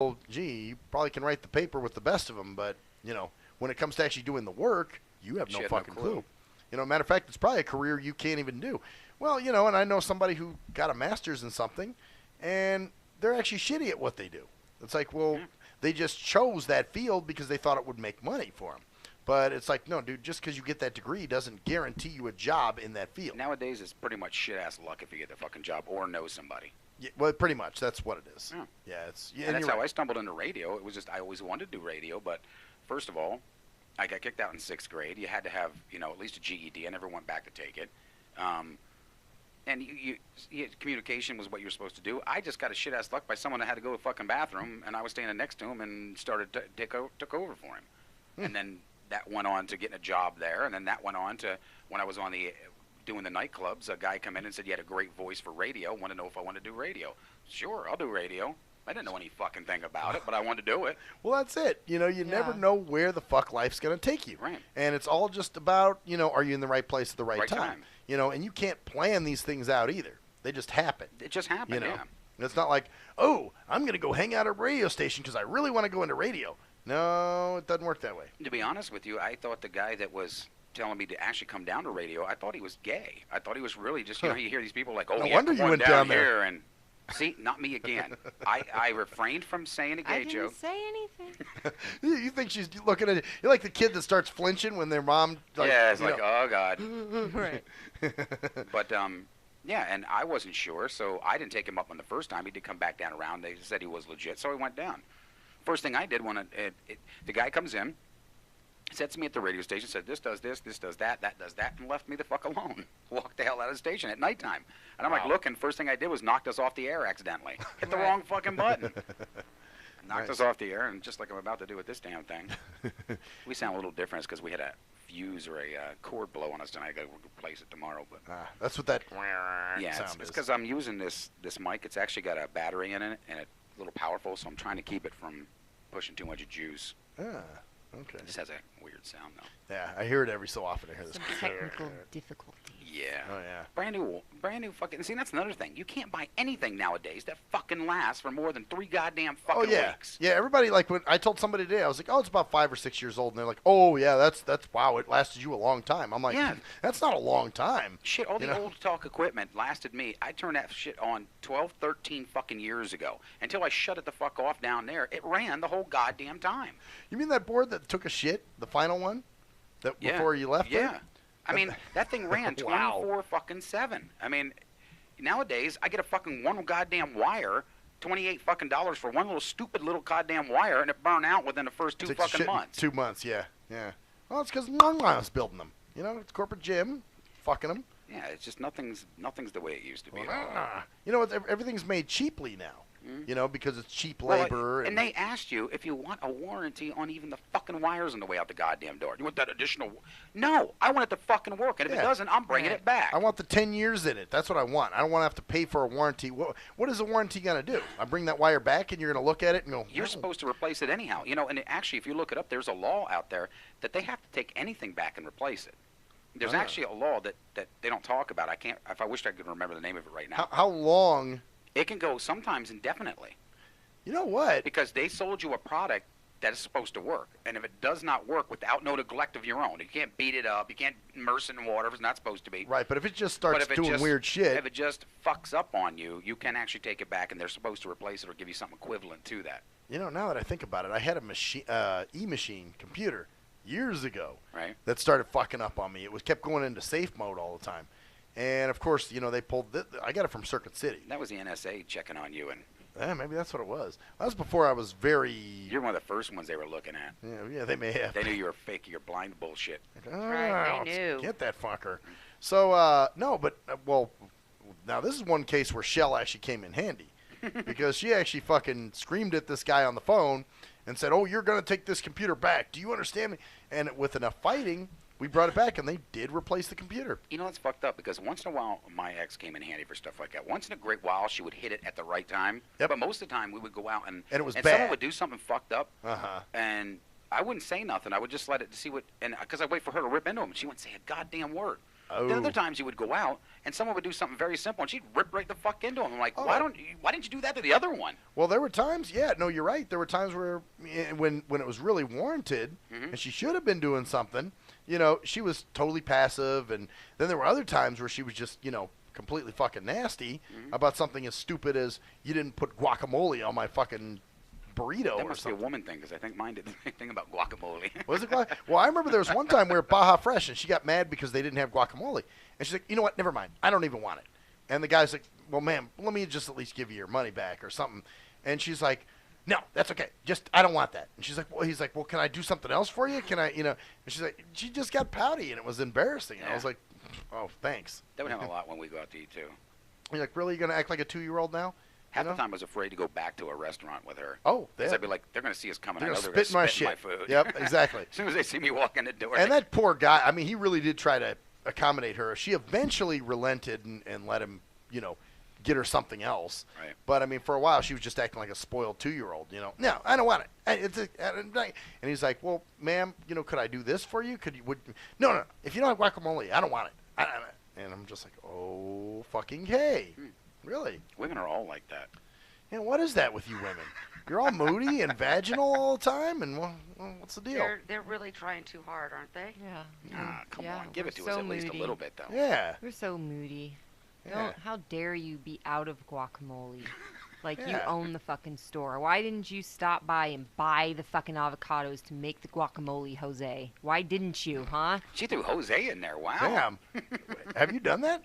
well, gee, you probably can write the paper with the best of them, but, when it comes to actually doing the work, you have no fucking clue. Matter of fact, it's probably a career you can't even do. Well, and I know somebody who got a master's in something, and they're actually shitty at what they do. It's like, well, they just chose that field because they thought it would make money for them. But it's like, no, dude, just because you get that degree doesn't guarantee you a job in that field. Nowadays, it's pretty much shit-ass luck if you get the fucking job or know somebody. Yeah, well, pretty much. That's what it is. And that's how I stumbled into radio. It was just I always wanted to do radio, but first of all, I got kicked out in 6th grade. You had to have, at least a GED. I never went back to take it. And communication was what you were supposed to do. I just got a shit-ass luck by someone that had to go to the fucking bathroom, and I was standing next to him and took over for him. And then that went on to getting a job there, and then that went on to when I was doing the nightclubs, a guy come in and said, you had a great voice for radio, want to know if I want to do radio. Sure, I'll do radio. I didn't know any fucking thing about it, but I wanted to do it. Well, that's it. You never know where the fuck life's going to take you. Right. And it's all just about, are you in the right place at the right time? And you can't plan these things out either. They just happen. It just happened, yeah. And it's not like, oh, I'm going to go hang out at a radio station because I really want to go into radio. No, it doesn't work that way. To be honest with you, I thought the guy that was telling me to actually come down to radio, I thought he was gay. I thought he was really just, you hear these people like, oh, no yeah, wonder come you on went down there. here. And see, not me again. I refrained from saying a gay joke. I didn't say anything. You think she's looking at you? You're like the kid that starts flinching when their mom. It's like, oh, God. Right. But, yeah, and I wasn't sure, so I didn't take him up on the first time. He did come back down around. They said he was legit, so he went down. First thing I did when the guy comes in, sets me at the radio station, said this does this does that does that, and left me the fuck alone. Walked the hell out of the station at nighttime. And I'm like, looking, first thing I did was knocked us off the air accidentally. Hit the wrong fucking button. Knocked us off the air, and just like I'm about to do with this damn thing. We sound a little different because we had a fuse or a cord blow on us, and I got to replace it tomorrow. But that's what that sound is. It's because I'm using this mic. It's actually got a battery in it, and it's a little powerful, so I'm trying to keep it from pushing too much juice. Okay. It just has a weird sound, though. Yeah, I hear it every so often. I hear this. Some technical difficulties. Yeah. Oh, yeah. Brand new fucking... See, that's another thing. You can't buy anything nowadays that fucking lasts for more than 3 goddamn fucking weeks. Yeah, everybody, like, when I told somebody today, I was like, oh, it's about 5 or 6 years old. And they're like, oh, yeah, that's wow, it lasted you a long time. I'm like, that's not a long time. Shit, all the old talk equipment lasted me. I turned that shit on 12, 13 fucking years ago. Until I shut it the fuck off down there, it ran the whole goddamn time. You mean that board that took a shit, the final one? Before you left it? Yeah. I mean, that thing ran 24 fucking 7. I mean, nowadays, I get a fucking one goddamn wire, $28 fucking dollars for one little stupid little goddamn wire, and it burned out within the first 2 fucking months. 2 months, yeah. Well, it's because was building them. It's corporate gym, fucking them. Yeah, it's just nothing's the way it used to be. Everything's made cheaply now. Because it's cheap labor. And they asked you if you want a warranty on even the fucking wires on the way out the goddamn door. You want that additional? No, I want it to fucking work. And if it doesn't, I'm bringing it back. I want the 10 years in it. That's what I want. I don't want to have to pay for a warranty. What is a warranty going to do? I bring that wire back and you're going to look at it and go, you're supposed to replace it anyhow. And actually, if you look it up, there's a law out there that they have to take anything back and replace it. There's actually a law that they don't talk about. I wish I could remember the name of it right now. How long? It can go sometimes indefinitely. You know what? Because they sold you a product that is supposed to work. And if it does not work without no neglect of your own, you can't beat it up, you can't immerse it in water if it's not supposed to be. Right, but if it just starts doing weird shit. If it just fucks up on you, you can actually take it back and they're supposed to replace it or give you something equivalent to that. Now that I think about it, I had a E-machine computer years ago that started fucking up on me. It kept going into safe mode all the time. And, of course, they pulled I got it from Circuit City. That was the NSA checking on you. And maybe that's what it was. That was before I was very... You're one of the first ones they were looking at. Yeah, they may have. They knew you were fake. You're blind bullshit. Right, they knew. Get that fucker. So, no, but, now this is one case where Shell actually came in handy. Because she actually fucking screamed at this guy on the phone and said, oh, you're going to take this computer back. Do you understand me? And with enough fighting... We brought it back, and they did replace the computer. That's fucked up, because once in a while, my ex came in handy for stuff like that. Once in a great while, she would hit it at the right time. Yep. But most of the time, we would go out, and it was bad. Someone would do something fucked up, and I wouldn't say nothing. I would just let it see what, and because I'd wait for her to rip into him. She wouldn't say a goddamn word. Then other times you would go out and someone would do something very simple and she'd rip right the fuck into him. I'm like, why didn't you do that to the other one? Well, there were times, no, you're right. There were times where when it was really warranted and she should have been doing something, she was totally passive. And then there were other times where she was just, completely fucking nasty about something as stupid as you didn't put guacamole on my fucking burrito. That must be a woman thing, because I think mine did the same thing about guacamole. Was it guacamole? Well, I remember there was one time we were at Baja Fresh, and she got mad because they didn't have guacamole. And she's like, you know what, never mind. I don't even want it. And the guy's like, well, ma'am, let me just at least give you your money back or something. And she's like, no, that's okay. Just, I don't want that. And she's like, he's like, well, can I do something else for you? Can I, And she's like, she just got pouty, and it was embarrassing. And I was like, oh, thanks. That would happen a lot when we go out to eat, too. You're like, really? You're going to act like a 2-year-old now? Half the time I was afraid to go back to a restaurant with her. Oh, because I'd be like, they're going to see us coming. They're I know they're going to spit in my food. Yep, exactly. As soon as they see me walk in the door. And that poor guy, I mean, he really did try to accommodate her. She eventually relented and let him, get her something else. Right. But, I mean, for a while, she was just acting like a spoiled 2-year-old, No, I don't want it. And he's like, well, ma'am, could I do this for you? No. If you don't have guacamole, I don't want it. And I'm just like, oh, fucking hey. Really? Women are all like that. And what is that with you women? You're all moody and vaginal all the time, and what's the deal? They're really trying too hard, aren't they? Yeah. Nah, come on. Give it to us at least a little bit, though. Yeah. We're so moody. Yeah. How dare you be out of guacamole? Like, you Yeah. own the fucking store. Why didn't you stop by and buy the fucking avocados to make the guacamole, Jose? Why didn't you, huh? She threw Jose in there. Wow. Damn. Have you done that?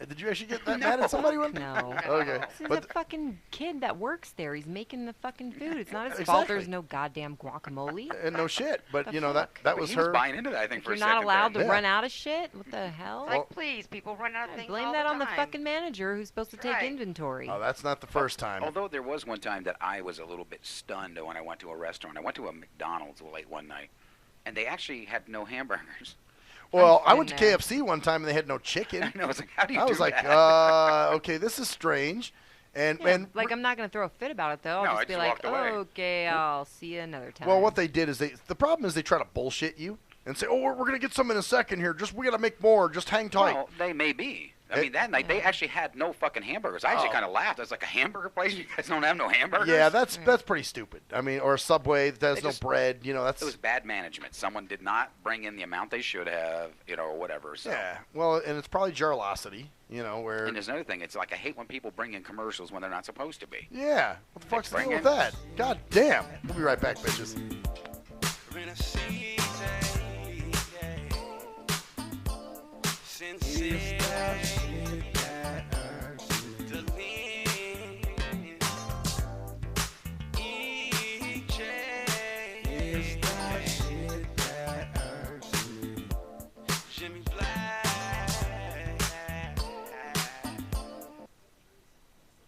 Did you actually get that mad at somebody? No. Okay. This is But a fucking kid that works there. He's making the fucking food. It's not his Exactly. fault there's no goddamn guacamole. and no shit. But, The that fuck? was he her. was buying into that, I think, If for you're a not second allowed there. to Yeah. run out of shit, what the hell? It's like, please, people run out of things Blame all that the on the time. fucking manager who's supposed to take Right. inventory. Oh, that's not the first time. Although there was one time that I was a little bit stunned when I went to a restaurant. I went to a McDonald's late one night, and they actually had no hamburgers. Well, I been went to there. KFC one time, and they had no chicken. I know. I was like, how do you I do was like, that? okay, this is strange. And, Yeah, and like, I'm not going to throw a fit about it, though. No, I'll I just be just like, walked away. okay, I'll see you another time. well, what they did is the problem is they try to bullshit you and say, oh, we're going to get some in a second here. We got to make more. Just hang tight. Well, they may be. I mean, that night they actually had no fucking hamburgers. I actually kind of laughed. I was like, a hamburger place? You guys don't have no hamburgers? Yeah, that's pretty stupid. I mean, or a Subway that has no bread. That's It was bad management. Someone did not bring in the amount they should have, or whatever. So. yeah. Well, and it's probably jarlosity, where. And there's another thing. It's like I hate when people bring in commercials when they're not supposed to be. Yeah. What the fuck's the bring deal in- with that? God damn. We'll be right back, bitches.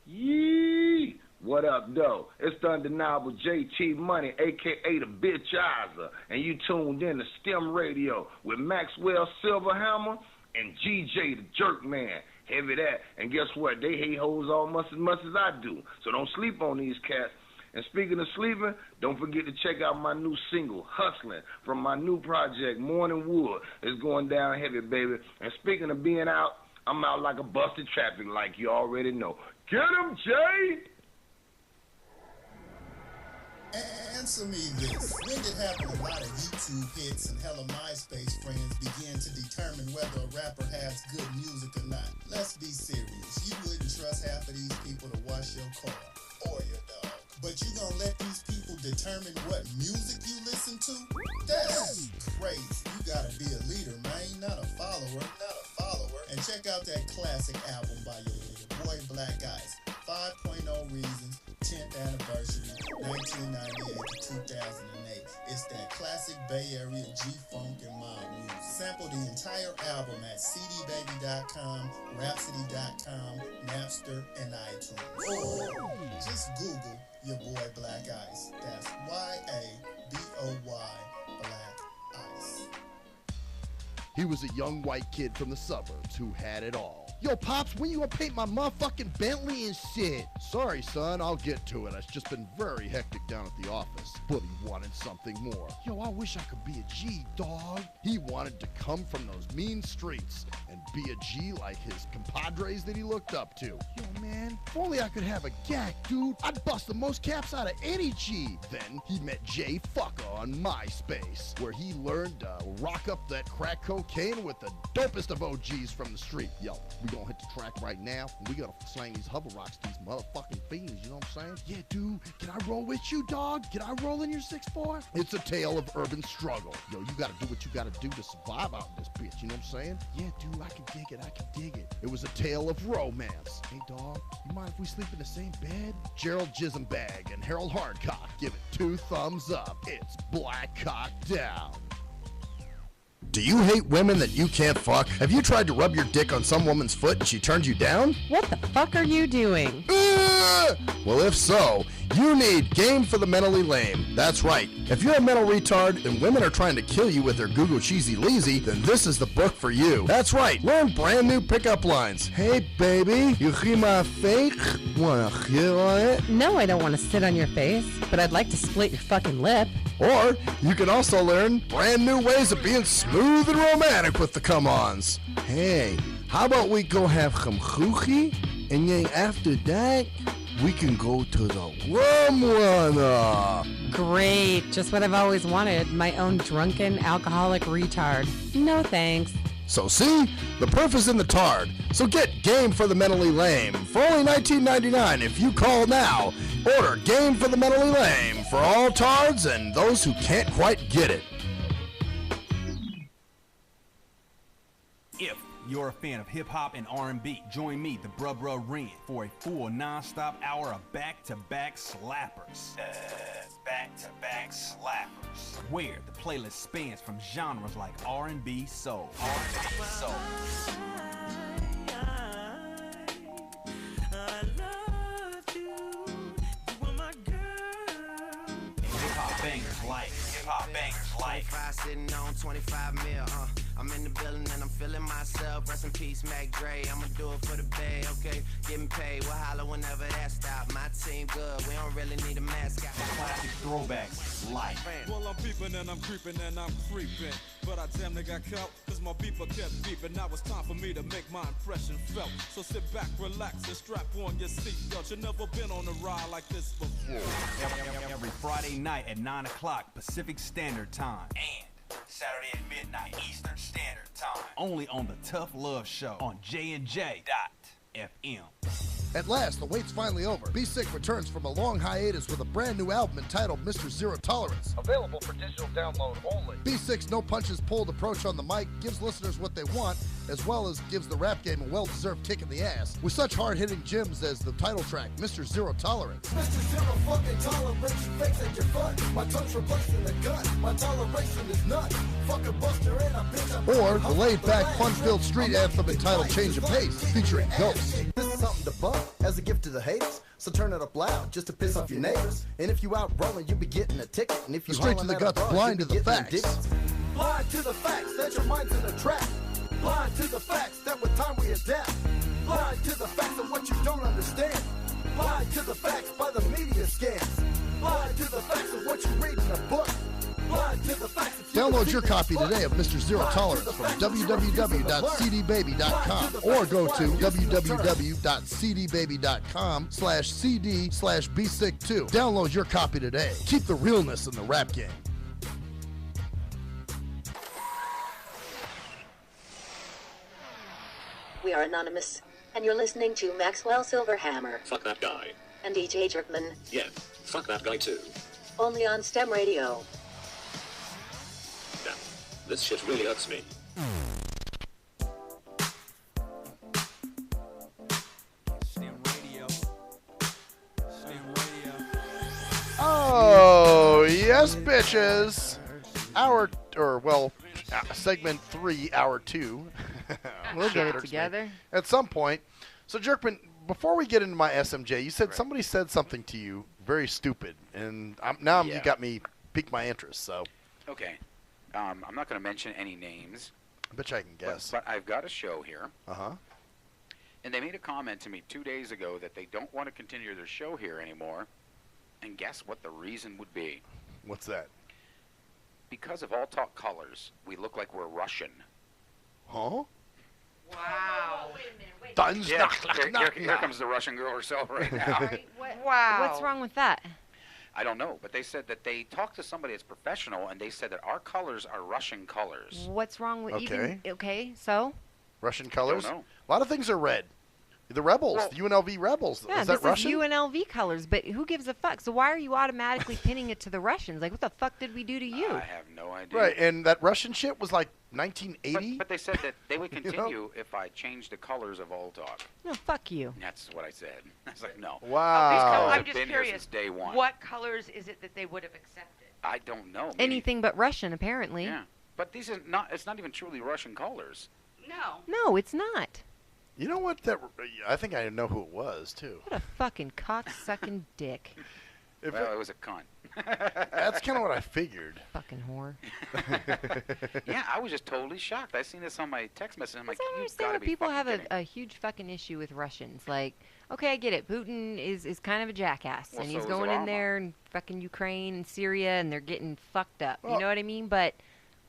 Yee! What up, though? It's the undeniable JT Money, a.k.a. the Bitchizer, and you tuned in to STEM Radio with Maxwell Silverhammer and GJ the Jerk Man. Heavy that. And guess what? They hate hoes almost as much as I do. So don't sleep on these cats. And speaking of sleeping, don't forget to check out my new single, Hustling, from my new project, Morning Wood. It's going down heavy, baby. And speaking of being out, I'm out like a busted traffic light, you already know. Get him, Jay! Answer me this. When did having a lot of YouTube hits and hella MySpace friends begin to determine whether a rapper has good music or not? Let's be serious. You wouldn't trust half of these people to wash your car or your dog. But you gonna let these people determine what music you listen to? That's crazy. You gotta be a leader, man, not a follower. And check out that classic album by your boy Black Ice, 5.0 Reasons, 10th anniversary, 1998 to 2008. It's that classic Bay Area G-Funk and mob music. Sample the entire album at cdbaby.com, rhapsody.com, Napster, and iTunes. Or just Google your boy Black Ice. That's Y-A-B-O-Y, Black Ice. He was a young white kid from the suburbs who had it all. Yo, Pops, when you gonna paint my motherfucking Bentley and shit? Sorry, son, I'll get to it. It's just been very hectic down at the office, but he wanted something more. Yo, I wish I could be a G, dog. He wanted to come from those mean streets and be a G like his compadres that he looked up to. Yo, man, if only I could have a gack, dude. I'd bust the most caps out of any G. Then he met Jay Fucker on MySpace, where he learned to rock up that crack cocaine with the dopest of OGs from the street. Yo, we gonna hit the track right now, and we gotta slang these hover rocks to these motherfucking fiends, you know what I'm saying? Yeah, dude, can I roll with you, dog? Can I roll in your 6'4"? It's a tale of urban struggle. Yo, you gotta do what you gotta do to survive out in this bitch, you know what I'm saying? Yeah, dude, I can dig it. It was a tale of romance. Hey, dog, you mind if we sleep in the same bed? Gerald Jisenbag and Harold Hardcock give it 2 thumbs up. It's Black Cock Down. Do you hate women that you can't fuck? Have you tried to rub your dick on some woman's foot and she turned you down? What the fuck are you doing? Well, if so, you need Game for the Mentally Lame. That's right. If you're a mental retard and women are trying to kill you with their Google cheesy leezy, then this is the book for you. That's right. Learn brand new pickup lines. Hey, baby, you hear my fake? Wanna hit on it? No, I don't want to sit on your face, but I'd like to split your fucking lip. Or you can also learn brand new ways of being smooth and romantic with the come-ons. Hey, how about we go have some choochie, and then after that, we can go to the rum runner. Great, just what I've always wanted, my own drunken alcoholic retard. No thanks. So see, the proof is in the tard. So get Game for the Mentally Lame for only $19.99 if you call now. Order Game for the Mentally Lame for all tards and those who can't quite get it. If you're a fan of hip-hop and R&B, join me, the Bruh Ren, for a full non-stop hour of back-to-back slappers. Back-to-back slappers. Where the playlist spans from genres like R&B, soul. R&B, soul. I love you. You are my girl. Hip-hop bangers like. 25 sitting on 25 mil, I'm in the building and I'm feeling myself. Rest in peace, Mac Dre. I'ma do it for the pay, okay? Getting paid, we'll holler whenever that stop. My team good, we don't really need a mascot. Classic throwbacks like. Well, I'm peeping and I'm creeping and I'm creeping. But I damn near got caught, cause my beeper kept beeping. Now it's time for me to make my impression felt. So sit back, relax, and strap on your seatbelt. You've never been on a ride like this before. Every Friday night at 9 o'clock Pacific Standard Time. And Saturday at midnight Eastern Standard Time. Only on the Tough Love Show on JNJ.FM. At last, the wait's finally over. Be Sick returns from a long hiatus with a brand new album entitled Mr. Zero Tolerance. Available for digital download only. Be Sick's no punches pulled approach on the mic gives listeners what they want, as well as gives the rap game a well-deserved kick in the ass, with such hard-hitting gems as the title track, Mr. Zero Tolerance. Mr. Zero fucking tolerance, you fakes at your fun. My tongue's replacing the gun, my toleration is none. Fuck a buster and a bitch. Or the laid-back, fun-filled street anthem entitled Change of Pace, featuring Ghost. This is something to bump as a gift to the haters, so turn it up loud just to piss off your neighbors. And if you out rolling, you be getting a ticket. And if you straight to the guts, blind to the facts. Blind to the facts that your mind's in a trap. Blind to the facts that with time we adapt. Blind to the facts of what you don't understand. Blind to the facts by the media scams. Blind to the facts of what you read in a book. Blind to the facts of download your copy today of Mr. Zero Tolerance from www.cdbaby.com or go to www.cdbaby.com/cd/bsick2. Download your copy today. Keep the realness in the rap game. We are anonymous, and you're listening to Maxwell Silverhammer. Fuck that guy. And DJ Jerkman. Yeah, fuck that guy too. Only on STEM Radio. Damn, this shit really hurts me. Oh, yes, bitches. Segment 3, hour 2. We'll get it together. At some point. So, Jerkman, before we get into my SMJ, you said somebody said something to you very stupid, and you got me piqued my interest. So, okay, I'm not going to mention any names. I bet you I can guess. But I've got a show here. Uh-huh. And they made a comment to me 2 days ago that they don't want to continue their show here anymore And guess what the reason would be? What's that? Because of all talk colors, we look like we're Russian. Huh? Wow. Here comes the Russian girl herself right now. Wow. What's wrong with that? I don't know, but they said that they talked to somebody that's professional, and they said that our colors are Russian colors. What's wrong with Okay. Okay, so? Russian colors? Don't know. A lot of things are red. The Rebels, the UNLV Rebels. Yeah, is that Russian? is UNLV colors, but who gives a fuck? So why are you automatically pinning it to the Russians? Like, what the fuck did we do to you? I have no idea. Right, and that Russian shit was like 1980. But they said that they would You know? continue if I changed the colors of all talk. No, fuck you. That's what I said. I was like, no. Wow. These colors I'm have just been here curious. since day one. What colors is it that they would have accepted? I don't know. Maybe- Anything but Russian, apparently. Yeah, but these are not. It's not even truly Russian colors. No. No, it's not. You know what? I think I know who it was too. What a fucking cock-sucking dick. Well, it was a cunt. That's kind of what I figured. Fucking whore. Yeah, I was just totally shocked. I seen this on my text message. I'm like, I don't you understand gotta why be people fucking have kidding. a huge fucking issue with Russians. Like, okay, I get it. Putin is kind of a jackass, Well, and so he's is going in Obama. there and fucking Ukraine and Syria, and they're getting fucked up. Well- You know what I mean? But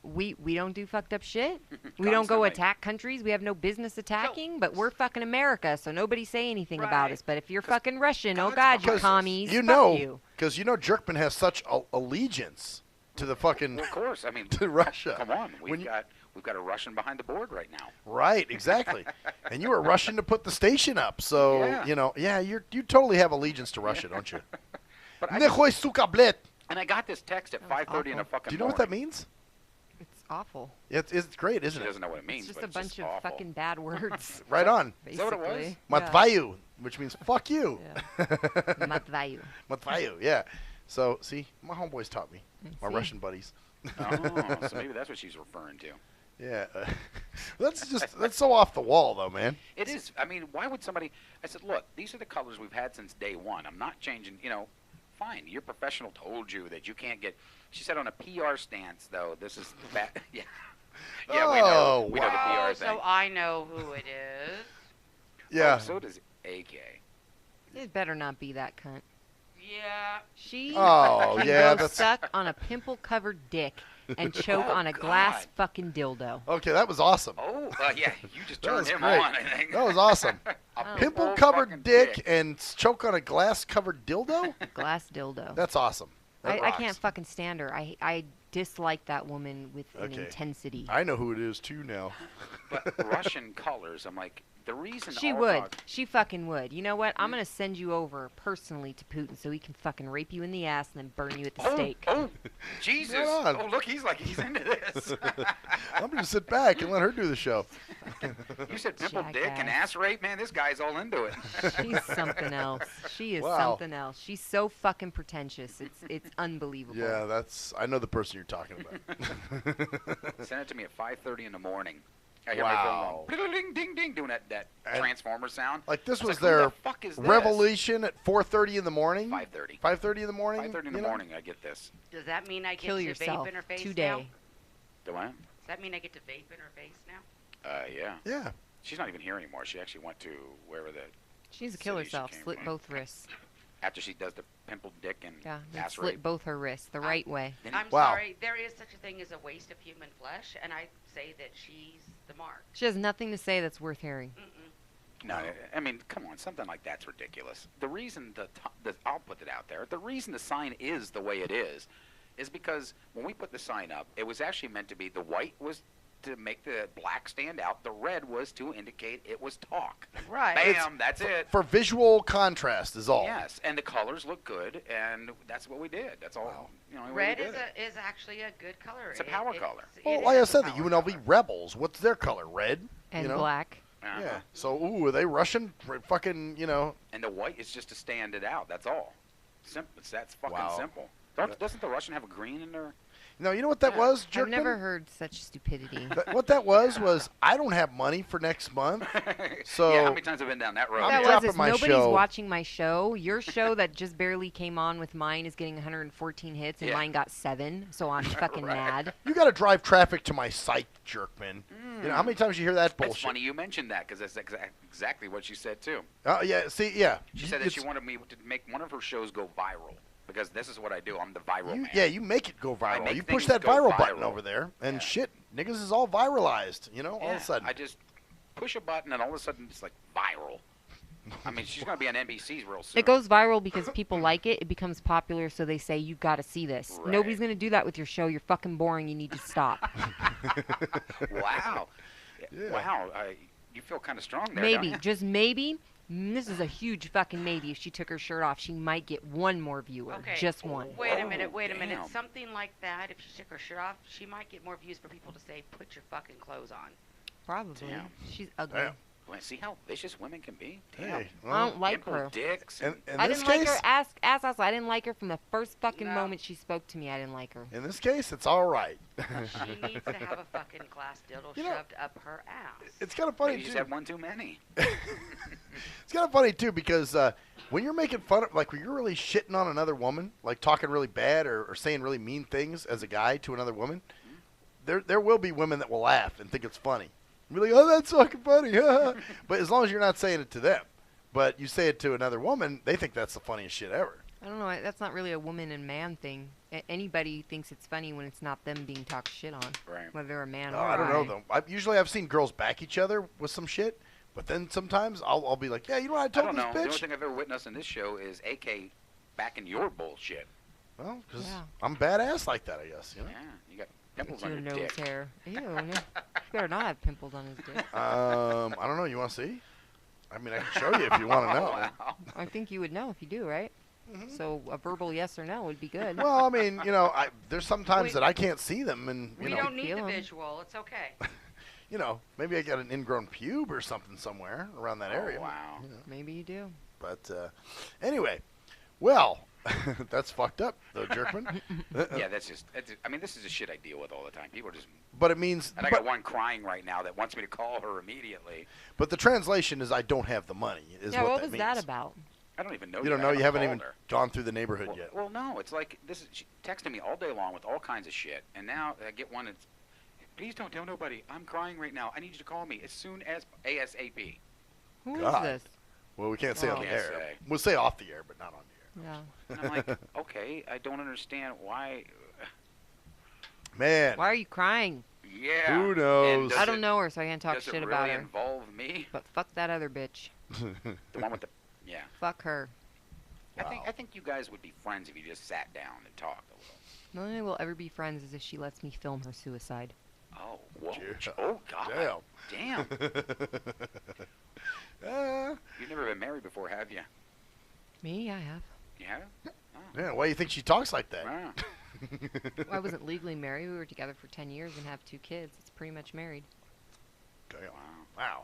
we don't do fucked up shit. We don't go Constantly. attack countries. We have no business attacking, but we're fucking America, so nobody say anything about us. But if you're fucking Russian, oh God, you Because commies, you fuck know, you. because you know, Jerkman has such allegiance to the fucking Well, of course. I mean, to Russia. come on. When We've got a Russian behind the board right now. Right, exactly. And you were rushing to put the station up, so Yeah. you know, yeah, you totally have allegiance to Russia, don't you? But I Nechoy suka blet. And I got this text at 5:30 in the fucking Do you know what that means? It's awful. It's great, isn't She it? doesn't know what it means. It's just but a bunch of awful. fucking bad words. Right on. Is that what it was? basically. Matvayu, which means fuck you. Matvayu. Matvayu, yeah. So, see, my homeboys taught me. My See? Russian buddies. Oh, so maybe that's what she's referring to. Yeah. That's so off the wall, though, man. It is. I mean, why would somebody? I said, look, these are the colors we've had since day one. I'm not changing. You know, fine. Your professional told you that you can't get. She said on a PR stance, though, this is bad. Yeah. Yeah, we know. We know the Oh, PR thing. so I know who it is. Yeah. Oh, so does AK. It better not be that cunt. Yeah. She Oh, can yeah, go that's- suck on a pimple-covered dick and choke Oh, on a God. glass fucking dildo. Okay, that was awesome. Oh, yeah. You just That turned was him great. on, I think. That was awesome. A Oh. Pimple-covered fucking dick and choke on a glass-covered dildo? Glass dildo. That's awesome. That I rocks. can't fucking stand her. I dislike that woman with an Okay. intensity. I know who it is, too, now. But Russian colors, I'm like, the reason She all would. talk- She fucking would. You know what? I'm going to send you over personally to Putin so he can fucking rape you in the ass and then burn you at the stake. Oh, Jesus. Right on. Oh, look, he's into this. I'm going to sit back and let her do the show. You said pimple dick and Jackass. ass rape? Man, this guy's all into it. She's something else. She is Wow. something else. She's so fucking pretentious. It's unbelievable. Yeah, I know the person you're talking about. Sent it to me at 5:30 in the morning. I hear Wow. my phone going, ding, ding, ding, doing that And- transformer sound. Like, this I was like, who their the fuck is this? revelation at 4:30 in the morning? 5:30. 5:30 in the morning? 5:30 in the you know? morning, I get this. Does that mean I get Kill to yourself vape in her face today. now? Do I? Does that mean I get to vape in her face now? Yeah. Yeah. She's not even here anymore. She actually went to wherever the She needs to kill city she herself. came Slit from. both wrists. after she does the pimple dick and Yeah, ass slit rape. both her wrists the right way. I'm Wow. sorry. There is such a thing as a waste of human flesh, and I say that she's the mark. She has nothing to say that's worth hearing. No, I mean, come on, something like that's ridiculous. The reason I'll put it out there. The reason the sign is the way it is because when we put the sign up, it was actually meant to be the white was to make the black stand out. The red was to indicate it was talk. Right. Bam, that's it. For visual contrast is all. Yes, and the colors look good, and that's what we did. That's all. You know, Red we is did it. is actually a good color. It's a power color. Well, it like I is a said, the power UNLV color. Rebels, what's their color? Red? And you know? black. Yeah. So, ooh, are they Russian? Fucking, you know. And the white is just to stand it out. That's all. Simple. That's fucking Wow. simple. Doesn't the Russian have a green in there? No, you know what that was, I've Jerkman? never heard such stupidity. What that was I don't have money for next month. So yeah, how many times have I been down that road? That dropping is my nobody's show. watching my show. Your show that just barely came on with mine is getting 114 hits, and Yeah. mine got 7. So I'm fucking Right. mad. You got to drive traffic to my site, Jerkman. You know how many times you hear that It's bullshit? funny you mentioned that because that's exactly what she said too. Oh yeah, see, yeah. She said that she It's- wanted me to make one of her shows go viral because this is what I do. I'm the viral man. Yeah, you make it go viral. make You push things that go viral button viral. over there, and shit, niggas is all viralized. You know, all of a sudden. I just push a button, and all of a sudden it's like viral. I mean, she's gonna be on NBC's real soon. It goes viral because people like it. It becomes popular, so they say, you got to see this. Right. Nobody's going to do that with your show. You're fucking boring. You need to stop. Wow. Yeah. Wow. You feel kind of strong there. Maybe, don't just maybe. This is a huge fucking maybe. If she took her shirt off, she might get one more viewer. Okay. Just one. Wait a minute. damn. Something like that, if she took her shirt off, she might get more views for people to say, put your fucking clothes on. Probably. Damn. She's ugly. Damn. Well, see how vicious women can be? Damn. Hey, I don't like Dimple her. dicks. In I this didn't like case, her. Ask us. I didn't like her from the first fucking moment she spoke to me. I didn't like her. in this case, it's all right. She needs to have a fucking glass dildo You know, shoved up her ass. It's kind of funny Maybe you too. just had one too many. It's kind of funny too because when you're making fun of, like, when you're really shitting on another woman, like talking really bad or saying really mean things as a guy to another woman, there will be women that will laugh and think it's funny. Be like, oh, that's fucking funny. But as long as you're not saying it to them, but you say it to another woman, they think that's the funniest shit ever. I don't know. That's not really a woman and man thing. Anybody thinks it's funny when it's not them being talked shit on. Right. Whether they're a man No, or I don't know though. I've seen girls back each other with some shit, but then sometimes I'll be like, yeah, you know what I I told don't this know. The only bitch? thing I've ever witnessed in this show is AK backing your bullshit. Well, because Yeah. I'm badass like that, I guess. You know. Yeah, you got pimples Your on your nose dick. hair. Ew. No. You better not have pimples on his dick. I don't know. You want to see? I mean, I can show you if you want to know. Wow. I think you would know if you do, right? So a verbal yes or no would be good. Well, I mean, you know, there's sometimes that I can't see them, and you We know, don't need Feel the 'em. visual. It's okay. you know, maybe I got an ingrown pube or something somewhere around that area. Wow. You know. Maybe you do. But anyway, well, that's fucked up, though, Jerkman. Yeah, I mean, this is a shit I deal with all the time. People are just. But it means. And I got one crying right now that wants me to call her immediately. But the translation is I don't have the money. Is Yeah, what what that was means. that about? I don't even know. You don't know. I You haven't called even her. gone through the neighborhood Well, yet. well, no. It's like she texted me all day long with all kinds of shit, and now I get one that's, please don't tell nobody. I'm crying right now. I need you to call me as soon as ASAP. Who is God. this? Well, we can't say on the Can't air. say. We'll say off the air, but not on the air. Yeah. And I'm like, okay, I don't understand why. Man. Why are you crying? Yeah. Who knows? And does I don't it- know her, so I can't talk does shit it really about her. involve me? But fuck that other bitch. The one with the. Yeah. Fuck her. I think you guys would be friends if you just sat down and talked a little. The only way we'll ever be friends is if she lets me film her suicide. Oh, whoa. Yeah. Oh, God. Damn. You've never been married before, have you? Me? I have. You have? Yeah, why do you think she talks like that? Wow. Well, I wasn't legally married. We were together for 10 years and have 2 kids. It's pretty much married. Damn. Wow.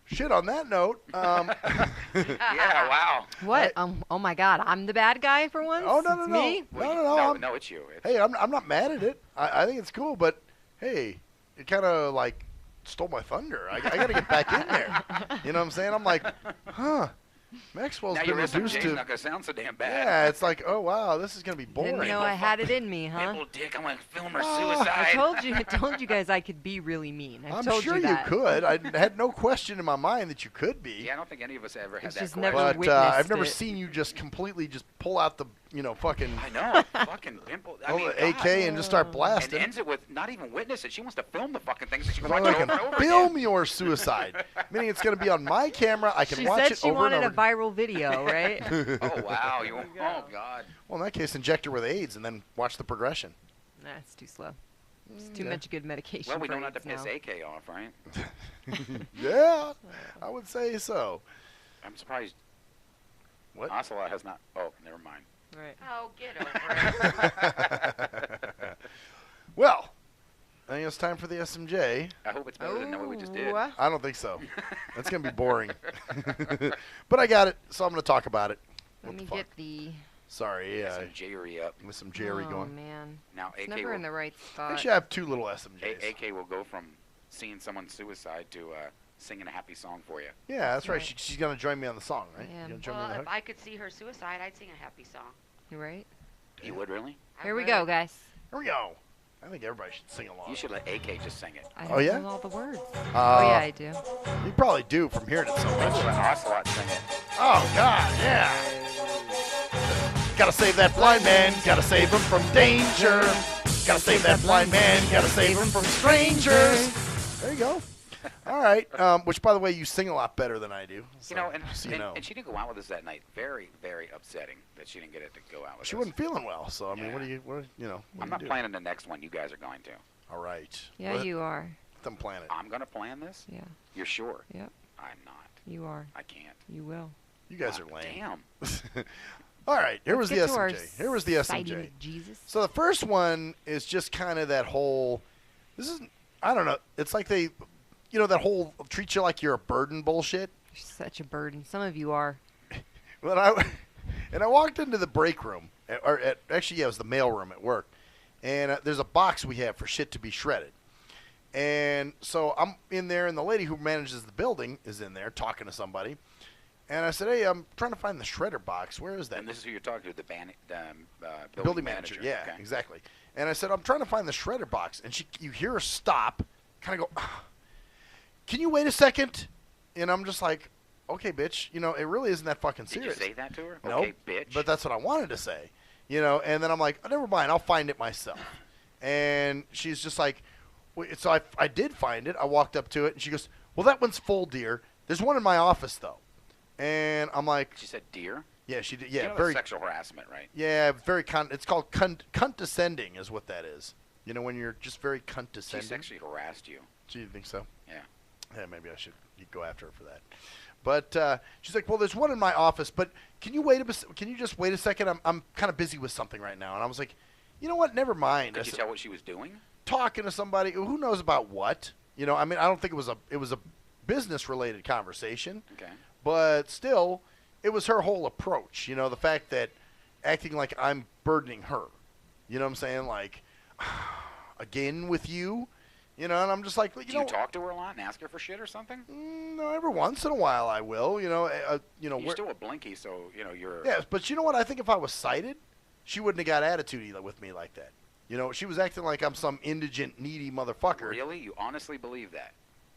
Shit, on that note. Yeah, wow. What? Oh my God, I'm the bad guy for once? Oh, no, It's no, no. me? No, it's you. Hey, I'm not mad at it. I think it's cool, but hey, it kind of like stole my thunder. I got to get back in there. You know what I'm saying? I'm like, huh. Maxwell's Now been your reduced SMJ's to. not going to sound so damn bad. Yeah, it's like, oh wow, this is gonna be boring. Didn't know I had it in me, huh? Pimple dick, I'm going to film her Ah, suicide. I told you guys I could be really mean. I'm told sure you that. could. I had no question in my mind that you could be. Yeah, I don't think any of us ever had It's that just question. never But witnessed I've never it. seen you just completely just pull out the fucking I know, fucking pimple. I mean, AK God. and just start And blasting. ends it with not even witness it. She wants to film the fucking thing so she can So watch I it over and can over film again. your suicide, meaning it's going to be on my camera. I can She watch said it she over wanted and a over. viral video, right? Oh, wow. Oh, God. Well, in that case, inject her with AIDS and then watch the progression. Nah, it's too slow. It's too Yeah. much good medication. Well, we for don't have to AIDS piss now. AK off, right? Yeah, I would say so. I'm surprised What? Ocelot has not. Oh, never mind. Right. Oh, get over it. Well, I think it's time for the SMJ. I hope it's better than what we just did. Ooh. I don't think so. That's going to be boring. But I got it, so I'm going to talk about it. Let What me the fuck? get the... Sorry, Get some Jerry up. with some Jerry oh, going. man. Now, It's AK never will, in the right I spot. think you have 2 little SMJs. AK will go from seeing someone's suicide to singing a happy song for you. Yeah, that's right. Right. She's going to join me on the song, right? Yeah. You gonna join me on Well, the if hook? I could see her suicide, I'd sing a happy song. You right? You would really? I Here we would. go, guys. Here we go. I think everybody should sing along. You should let AK just sing it. I Oh, don't yeah? know all the words. Uh, Oh, yeah, I do. You probably do from hearing it so Let's much. let Ocelot sing it. Oh, God, yeah. Gotta save that blind man, gotta save him from danger. Gotta save that blind man, gotta save him from strangers. There you go. All right. Which, by the way, you sing a lot better than I do. So, and she didn't go out with us that night. Very, very upsetting that she didn't get it to go out with us. She wasn't feeling well, so I mean, what do you I'm not planning the next one. You guys are going to. All right. Yeah, you are. Let them plan it. I'm going to plan this? Yeah. You're sure? Yep. I'm not. You are. I can't. You will. You guys are lame. Damn. All right, here was the Let's get to our SMJ. Here was the Sighting SMJ. Jesus. So the first one is just kind of that whole. This is, I don't know. It's like they, that whole treat you like you're a burden bullshit. You're such a burden. Some of you are. Well, I walked into the break room, actually, it was the mail room at work, and there's a box we have for shit to be shredded. And so I'm in there, and the lady who manages the building is in there talking to somebody. And I said, hey, I'm trying to find the shredder box. Where is that? And this is who you're talking to, the building manager. Yeah, okay. Exactly. And I said, I'm trying to find the shredder box. And you hear her stop, kind of go, can you wait a second? And I'm just like, okay, bitch. It really isn't that fucking serious. Did you say that to her? No, okay, bitch. But that's what I wanted to say. And then I'm like, oh, never mind. I'll find it myself. And she's just like, so I did find it. I walked up to it, and she goes, well, that one's full, dear. There's one in my office, though. And I'm like, she said, "Dear." Yeah, she did. Yeah, that's very sexual harassment, right? Yeah, very it's called condescending, is what that is. When you're just very condescending. She sexually harassed you. Do you think so? Yeah. Yeah, maybe I should go after her for that. But she's like, well, there's one in my office, but can you just wait a second? I'm kind of busy with something right now. And I was like, you know what? Never mind. Could you tell what she was doing? Talking to somebody who knows about what. I mean, I don't think it was a business related conversation. Okay. But still, it was her whole approach. The fact that acting like I'm burdening her. You know what I'm saying? Like, again with you. And I'm just like, Do you talk to her a lot and ask her for shit or something? No, every once in a while I will. You're still a blinky, so you're. Yes, but you know what? I think if I was sighted, she wouldn't have got attitude with me like that. She was acting like I'm some indigent, needy motherfucker. Really? You honestly believe that?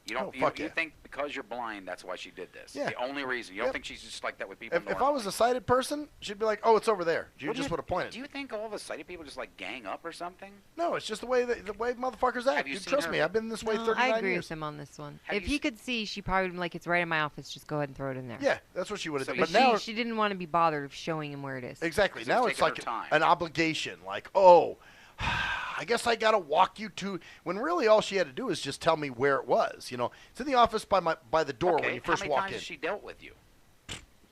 You don't. You think because you're blind, that's why she did this? Yeah. The only reason. You don't think she's just like that with people. If I was a sighted person, she'd be like, "Oh, it's over there." You just would have pointed. Do you think all the sighted people just like gang up or something? No, it's just the way motherfuckers act. Trust me, I've been this way 39 years. I agree with him on this one. If he could see, she probably would be like, "It's right in my office. Just go ahead and throw it in there." Yeah, that's what she would have done. But now she didn't want to be bothered of showing him where it is. Exactly. Now it's like an obligation. Like, oh. I guess I gotta walk you to. When really all she had to do is just tell me where it was. It's in the office by the door when you first walk in. How many times has she dealt with you?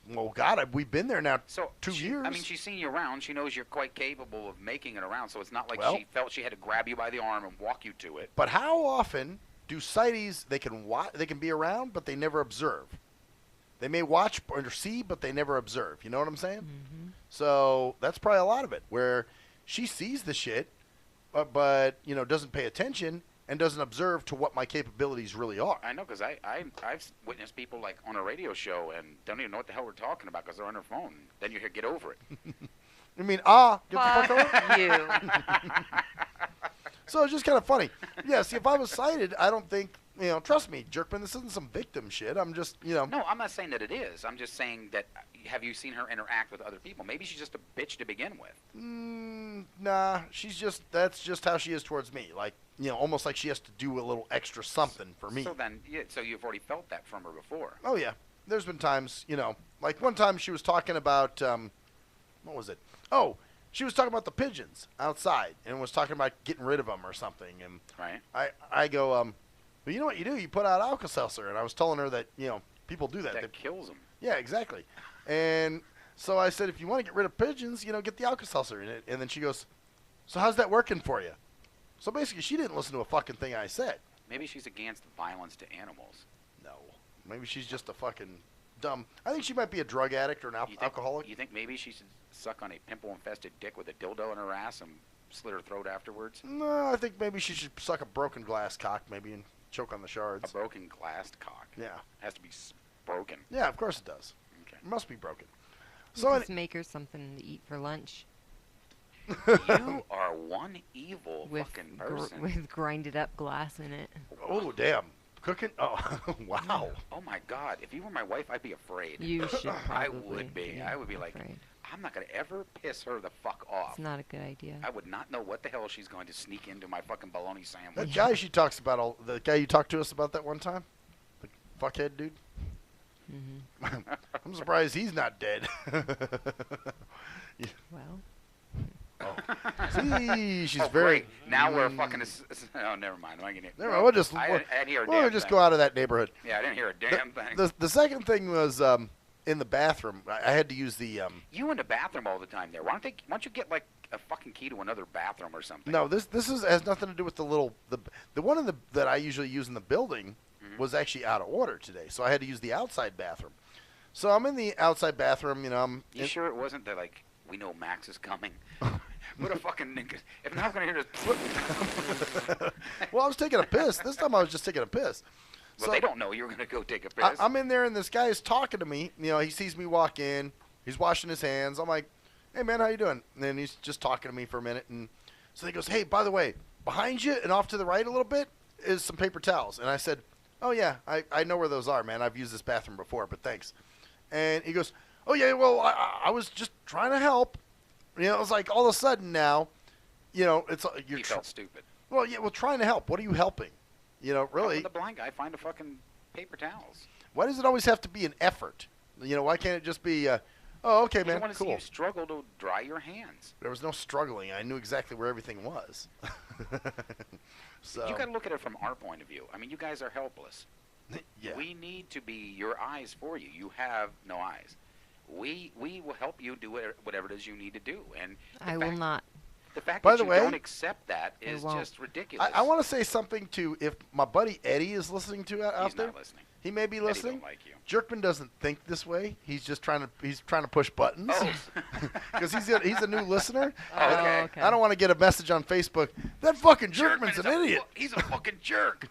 Well, God, we've been there now 2 years. I mean, she's seen you around. She knows you're quite capable of making it around. So it's not like she felt she had to grab you by the arm and walk you to it. But how often do sighties they can be around, but they never observe? They may watch or see, but they never observe. You know what I'm saying? Mm-hmm. So that's probably a lot of it, where she sees the shit. But doesn't pay attention and doesn't observe to what my capabilities really are. I know, because I've witnessed people like on a radio show and don't even know what the hell we're talking about because they're on their phone. Then you hear, "Get over it." You mean, get the fuck over? You. So it's just kind of funny. Yeah, see, if I was sighted, I don't think, trust me, Jerkman, this isn't some victim shit. I'm just, No, I'm not saying that it is. I'm just saying that, have you seen her interact with other people? Maybe she's just a bitch to begin with. Nah, that's just how she is towards me. Like, almost like she has to do a little extra something for me. So then, so you've already felt that from her before. Oh, yeah. There's been times, like one time she was talking about, what was it? Oh, she was talking about the pigeons outside and was talking about getting rid of them or something. And right. I go, well, you know what you do? You put out Alka-Seltzer. And I was telling her that, people do that. That kills them. Yeah, exactly. And so I said, if you want to get rid of pigeons, get the Alka-Seltzer in it. And then she goes, so how's that working for you? So basically, she didn't listen to a fucking thing I said. Maybe she's against violence to animals. No. Maybe she's just a fucking dumb. I think she might be a drug addict or an alcoholic. You think maybe she should suck on a pimple-infested dick with a dildo in her ass and slit her throat afterwards? No, I think maybe she should suck a broken glass cock maybe and choke on the shards. A broken glass cock? Yeah. It has to be broken. Yeah, of course it does. Okay. It must be broken. So just make her something to eat for lunch. You are one evil fucking person. With grinded up glass in it. Oh, damn. Cooking? Oh, wow. Oh, my God. If you were my wife, I'd be afraid. You should I would be. I would be like, I'm not going to ever piss her the fuck off. It's not a good idea. I would not know what the hell she's going to sneak into my fucking bologna sandwich. That guy she talks about, the guy you talked to us about that one time? The fuckhead dude? Mm-hmm. I'm surprised he's not dead. Well. Oh. See, she's very. Great. Now we're fucking. Oh, never mind. Never mind. We'll just go out of that neighborhood. Yeah, I didn't hear a damn thing. The second thing was in the bathroom. I had to use the. You in the bathroom all the time there. Why don't you get like a fucking key to another bathroom or something? No, this has nothing to do with the one that I usually use in the building was actually out of order today, so I had to use the outside bathroom. So I'm in the outside bathroom. You sure it wasn't that like we know Max is coming? What a fucking nigga. If not going to hear this. Well, I was taking a piss. This time I was just taking a piss. Well, so, they don't know you're going to go take a piss. I'm in there, and this guy is talking to me. He sees me walk in. He's washing his hands. I'm like, hey, man, how you doing? And then he's just talking to me for a minute. And so he goes, hey, by the way, behind you and off to the right a little bit is some paper towels. And I said, oh, yeah, I know where those are, man. I've used this bathroom before, but thanks. And he goes, oh, yeah, well, I was just trying to help. It was like all of a sudden now, it's you're. You felt stupid. Well, yeah, trying to help. What are you helping? Really. The blind guy find a fucking paper towels. Why does it always have to be an effort? Why can't it just be, oh, okay, man, I want to cool. see you struggle to dry your hands. There was no struggling. I knew exactly where everything was. So you got to look at it from our point of view. I mean, you guys are helpless. Yeah. We need to be your eyes for you. You have no eyes. We will help you do whatever it is you need to do. And I will not. The fact By that the you way, don't accept that is just ridiculous. I want to say something to if my buddy Eddie is listening to out He's there. Not listening. He may be listening. Eddie don't like you. Jerkman doesn't think this way. He's just trying to push buttons. Because he's a new listener. Oh, okay. I don't want to get a message on Facebook. That fucking Jerkman's an idiot. He's a fucking jerk.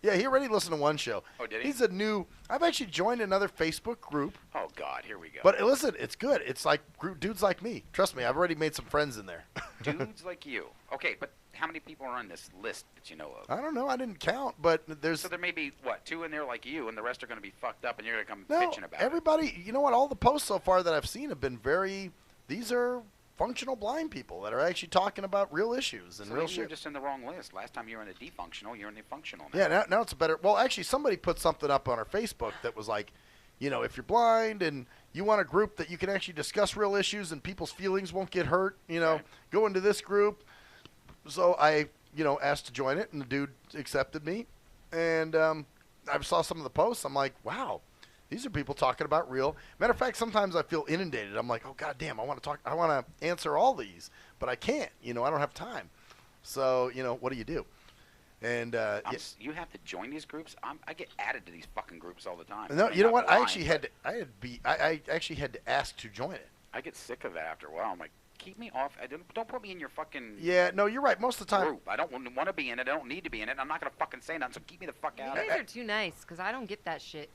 Yeah, he already listened to one show. Oh, did he? He's a new. I've actually joined another Facebook group. Oh God, here we go. But listen, it's good. It's like dudes like me. Trust me, I've already made some friends in there. Dudes like you. Okay, but how many people are on this list that you know of? I don't know. I didn't count, but there's. So there may be, 2 in there like you, and the rest are going to be fucked up, and you're going to come No, bitching about everybody. You know what? All the posts so far that I've seen have been very. These are functional blind people that are actually talking about real issues and so real you're shit. just in the wrong list. Last time you were in the defunctional, you're in the functional now. Yeah, now it's a better. Well, actually, somebody put something up on our Facebook that was like, if you're blind and you want a group that you can actually discuss real issues and people's feelings won't get hurt, Right. go into this group. So I, asked to join it, and the dude accepted me. And I saw some of the posts. I'm like, wow, these are people talking about real. Matter of fact, sometimes I feel inundated. I'm like, oh, God damn, I want to talk. I want to answer all these, but I can't. I don't have time. So, what do you do? And you have to join these groups. I get added to these fucking groups all the time. No, you know what? I actually had to ask to join it. I get sick of that after a while. I'm like, keep me off. Don't put me in your fucking. Yeah, no, you're right. Most of the time. Group. I don't want to be in it. I don't need to be in it. I'm not gonna fucking say nothing. So keep me the fuck out. You guys are too nice, because I don't get that shit.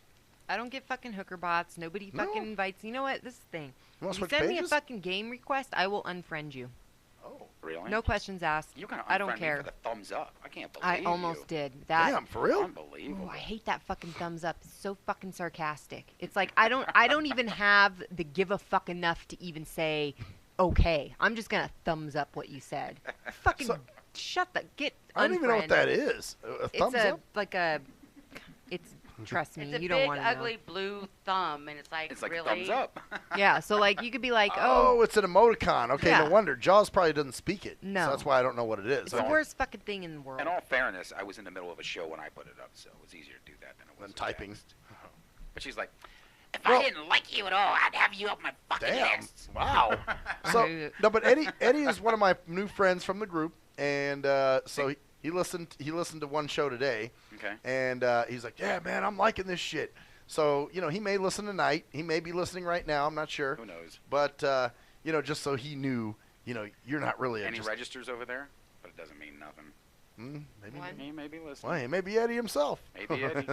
I don't get fucking hooker bots. Nobody fucking invites. You know what? This is the thing. You send me a fucking game request, I will unfriend you. Oh, really? No questions asked. You're gonna I don't unfriend me care. for the thumbs up. I can't believe I almost did. That. Damn, for real? Unbelievable. Ooh, I hate that fucking thumbs up. It's so fucking sarcastic. It's like I don't even have the give a fuck enough to even say okay. I'm just gonna thumbs up what you said. Fucking shut the get. I don't even know what that is. A thumbs up? Trust me, It's a you big, don't want to ugly blue thumb, and it's like really. Thumbs up. Yeah, so like you could be like, oh, it's an emoticon. Okay, Yeah. no wonder. Jaws probably doesn't speak it. No. So that's why I don't know what it is. It's the worst fucking thing in the world. In all fairness, I was in the middle of a show when I put it up, so it was easier to do that than it was typing. text. But she's like, if I didn't like you at all, I'd have you up my fucking ass. Wow. So no, but Eddie is one of my new friends from the group, and so he listened to one show today. Okay. And he's like, yeah, man, I'm liking this shit. So he may listen tonight. He may be listening right now. I'm not sure. Who knows? But just so he knew, you're not really any registers over there, but it doesn't mean nothing. Maybe he may be listening. Well, he may be Eddie himself. Maybe Eddie.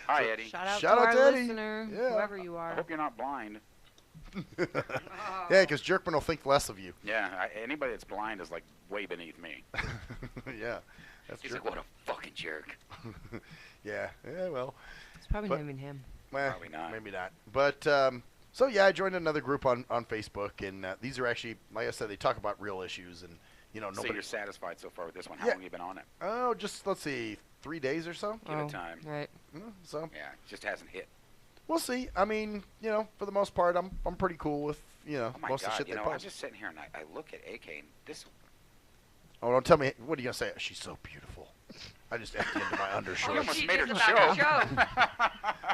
Hi, Eddie. Shout out Shout to out our to Eddie. listener, Yeah. whoever you are. I hope you're not blind. Yeah, because Jerkman will think less of you. Yeah, anybody that's blind is like way beneath me. Yeah. That's He's like, what a fucking jerk. Yeah, well. It's probably not even him. Well, probably not. Maybe not. But So yeah, I joined another group on Facebook, and these are actually, like I said, they talk about real issues, and nobody. So you're satisfied so far with this one? How long have you been on it? Oh, just let's see, 3 days or so. Give it time. Right. So yeah, it just hasn't hit. We'll see. I mean, for the most part, I'm pretty cool with oh my most God, of the shit they post. I'm just sitting here and I look at AK and this. Oh, don't tell me. What are you gonna say? She's so beautiful. I just emptied into my undershirt. You almost made her choke.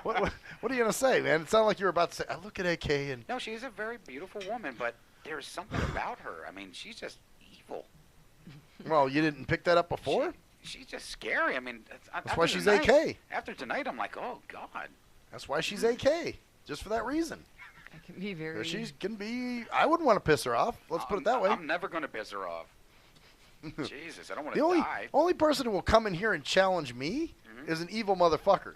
What are you gonna say, man? It sounded like you were about to say, "I look at AK and." No, she's a very beautiful woman, but there's something about her. I mean, she's just evil. Well, you didn't pick that up before. She's just scary. I mean, that's why she's AK. After tonight, I'm like, oh God. That's why she's AK. Just for that reason. I can be very. She's can be. I wouldn't want to piss her off. Let's put it that way. I'm never gonna piss her off. Jesus, I don't want to die. The only person who will come in here and challenge me is an evil motherfucker.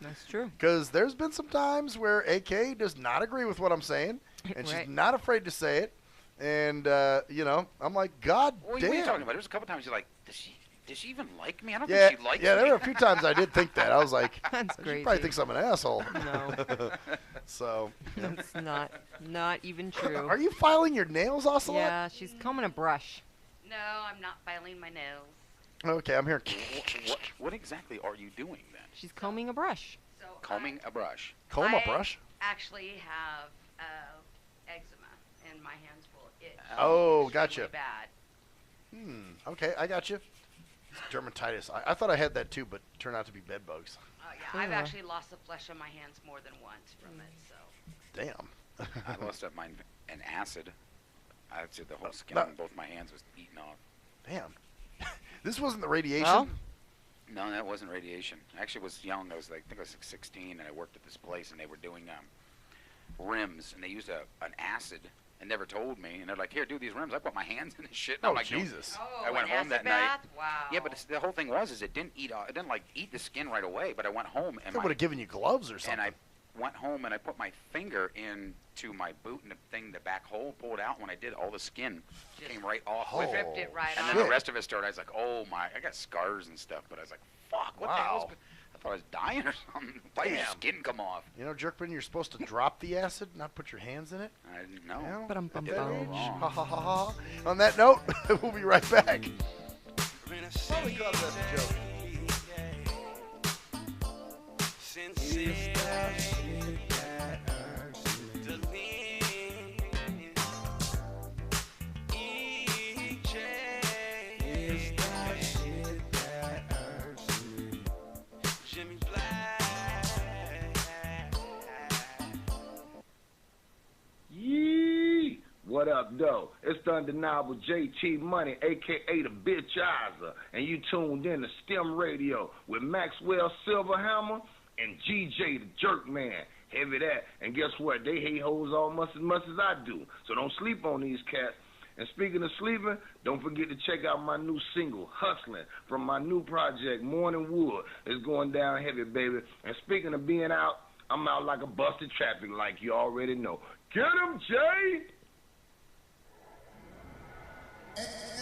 That's true. Because there's been some times where AK does not agree with what I'm saying, and she's not afraid to say it. And, I'm like, God damn. What are you talking about? There's a couple times you're like, does she even like me? I don't think she likes me. Yeah, there were a few times I did think that. I was like, That's she crazy. probably thinks I'm an asshole. No. So. That's not even true. Are you filing your nails, Ocelot? Yeah, she's combing a brush. No, I'm not filing my nails. Okay, I'm here. What exactly are you doing then? She's combing a brush. So combing a brush. Comb a brush? Actually have eczema and my hands will itch. Oh, gotcha. Really bad. Okay, I got you. Dermatitis. I thought I had that too, but it turned out to be bed bugs. Yeah, I've actually lost the flesh on my hands more than once from it. So. Damn. I lost up mine in acid. I had the whole skin on both my hands was eaten off. Damn. This wasn't the radiation? Well, no, that wasn't radiation. I actually was young. I think I was like 16, and I worked at this place, and they were doing rims, and they used an acid and never told me. And they're like, here, do these rims. I put my hands in this shit. And I'm like, Jesus. I went home that night. Wow. Yeah, but the whole thing was it didn't eat the skin right away. But I went home and they would have given you gloves or something. And I went home and I put my finger into my boot and the back hole pulled out. When I did, all the skin came right off. Ripped it right off. And then the rest of it started. I was like, oh my, I got scars and stuff. But I was like, fuck, what the hell? I thought I was dying or something. Why did your skin come off? Jerkman, you're supposed to drop the acid, not put your hands in it. I didn't know. Ha ha ha ha. On that note, we'll be right back. Probably thought that's a joke. What up, though? It's the undeniable JT Money, a.k.a. the Bitchizer, and you tuned in to STEM Radio with Maxwell Silverhammer and GJ the Jerkman. Heavy that. And guess what? They hate hoes almost as much as I do, so don't sleep on these cats. And speaking of sleeping, don't forget to check out my new single, Hustling, from my new project, Morning Wood. It's going down heavy, baby. And speaking of being out, I'm out like a busted traffic like you already know. Get him, Jay!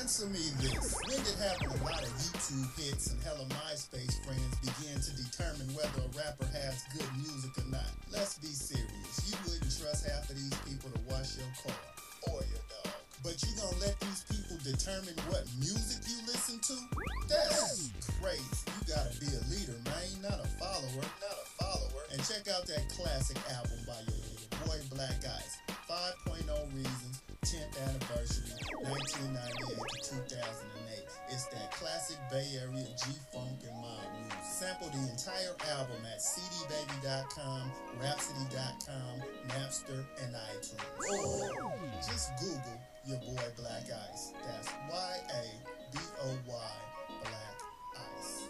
Answer me this. When did happen a lot of YouTube hits and hella MySpace friends begin to determine whether a rapper has good music or not? Let's be serious. You wouldn't trust half of these people to wash your car or your dog. But you gonna let these people determine what music you listen to? That's crazy. You gotta be a leader, man, not a follower. And check out that classic album by your boy Black Ice, 5.0 Reasons, 10th anniversary, 1998 to 2008. It's that classic Bay Area G-Funk and mob music. Sample the entire album at cdbaby.com, rhapsody.com, Napster, and iTunes. Or just Google your boy Black Ice. That's Y-A-B-O-Y, Black Ice.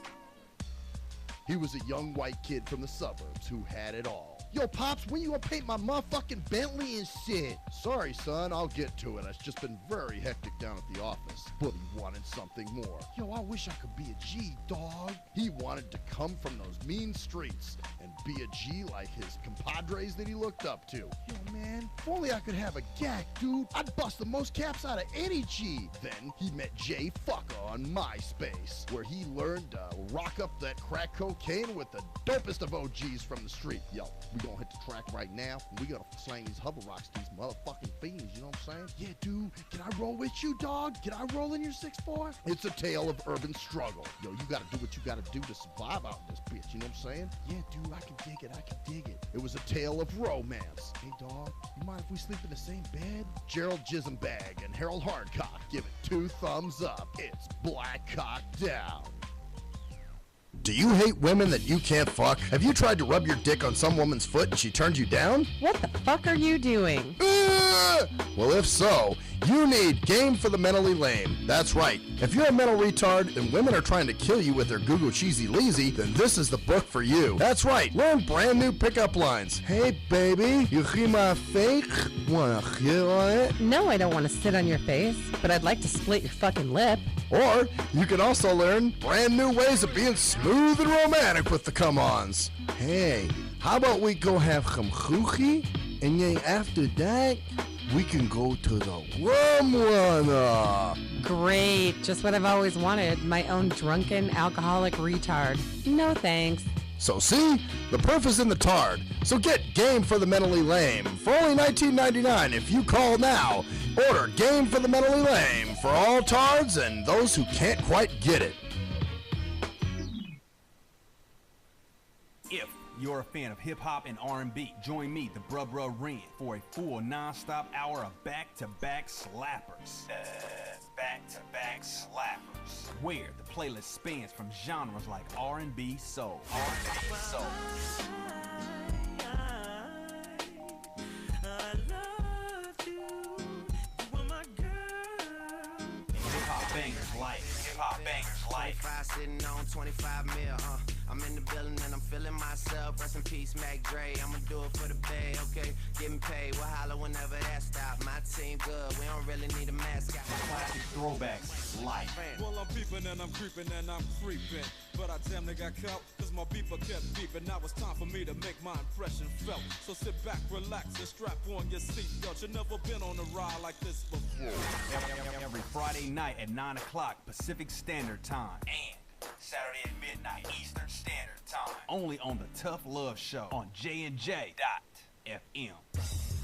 He was a young white kid from the suburbs who had it all. Yo, Pops, when you gonna paint my motherfucking Bentley and shit? Sorry, son, I'll get to it. It's just been very hectic down at the office. But he wanted something more. Yo, I wish I could be a G, dog. He wanted to come from those mean streets and be a G like his compadres that he looked up to. Yo, man, if only I could have a gack, dude. I'd bust the most caps out of any G. Then he met Jay Fucker on MySpace, where he learned to rock up that crack cocaine with the dopest of OGs from the street. Yo, we gonna hit the track right now, and we gotta slang these hover rocks to these motherfucking fiends, you know what I'm saying? Yeah, dude, can I roll with you, dog? Can I roll in your 6'4"? It's a tale of urban struggle. Yo, you gotta do what you gotta do to survive out in this bitch, you know what I'm saying? Yeah, dude, I can dig it. It was a tale of romance. Hey, dog, you mind if we sleep in the same bed? Gerald Jisenbag and Harold Hardcock give it 2 thumbs up. It's Black Cock Down. Do you hate women that you can't fuck? Have you tried to rub your dick on some woman's foot and she turned you down? What the fuck are you doing? Well, if so, you need Game for the Mentally Lame. That's right. If you're a mental retard and women are trying to kill you with their Google cheesy leasy, then this is the book for you. That's right. Learn brand new pickup lines. Hey, baby, you hear my fake? Wanna hit on it? No, I don't want to sit on your face, but I'd like to split your fucking lip. Or you can also learn brand new ways of being smooth and romantic with the come-ons. Hey, how about we go have some choochie, and then after that, we can go to the rum runner. Great, just what I've always wanted, my own drunken alcoholic retard. No thanks. So see, the proof is in the tard. So get Game for the Mentally Lame for only $19.99 if you call now. Order Game for the Mentally Lame for all tards and those who can't quite get it. If you're a fan of hip-hop and R&B, join me, the Bruh Ren, for a full non-stop hour of back-to-back slappers. Back-to-back slappers. Where the playlist spans from genres like R&B, soul. R&B, soul. Hip-hop bangers like 25 sitting on 25 mil, I'm in the building and I'm feeling myself. Rest in peace, Mac Dre. I'ma do it for the bay, okay? Getting paid, we'll holler whenever that stop. My team good, we don't really need a mascot. Classic throwbacks like. Well, I'm peeping and I'm creeping and I'm creeping. But I damn near got caught, cause my beeper kept beeping. Now it's time for me to make my impression felt. So sit back, relax, and strap on your seatbelt. You've never been on a ride like this before. Every Friday night at 9 o'clock Pacific Standard Time. And Saturday at midnight Eastern Standard Time. Only on the Tough Love Show on JNJ.FM.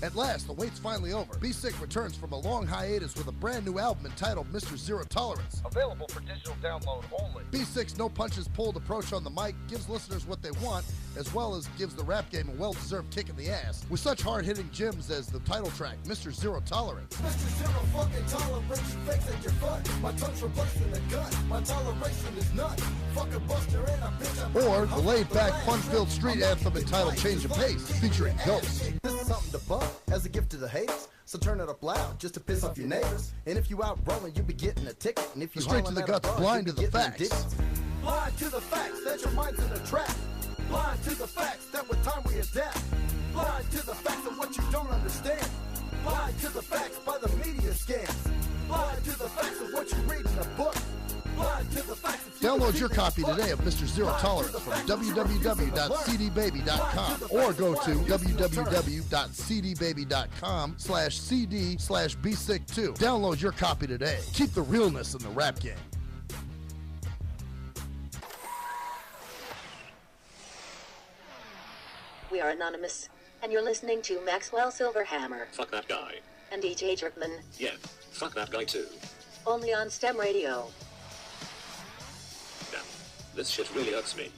At last, the wait's finally over. Be Sick returns from a long hiatus with a brand new album entitled Mr. Zero Tolerance. Available for digital download only. Be Sick's no punches pulled approach on the mic gives listeners what they want, as well as gives the rap game a well-deserved kick in the ass. With such hard-hitting gems as the title track, Mr. Zero Tolerance. Mr. Zero fucking tolerance, you fakes at your butt. My tongue's replacing the gun. My toleration is none. Fuck a buster and a bitch. Or the laid-back, fun-filled street anthem entitled Change of Pace, featuring Ghost. This is something to bump as a gift to the haters. So turn it up loud just to piss off your neighbors. And if you out rolling, you be getting a ticket. And if you straight to the guts, blind to the facts. Blind to the facts that your mind's in a trap. Blind to the facts that with time we adapt. Blind to the facts of what you don't understand. Blind to the facts by the media scams. Blind to the facts of what you read in a book. Blind to the facts. Download your copy today of Mr. Zero Tolerance from www.cdbaby.com or go to www.cdbaby.com/cd/bsick2. Download your copy today. Keep the realness in the rap game. We are anonymous, and you're listening to Maxwell Silverhammer. Fuck that guy. And DJ Jerkman. Yeah, fuck that guy too. Only on STEM Radio. Damn, this shit really hurts me.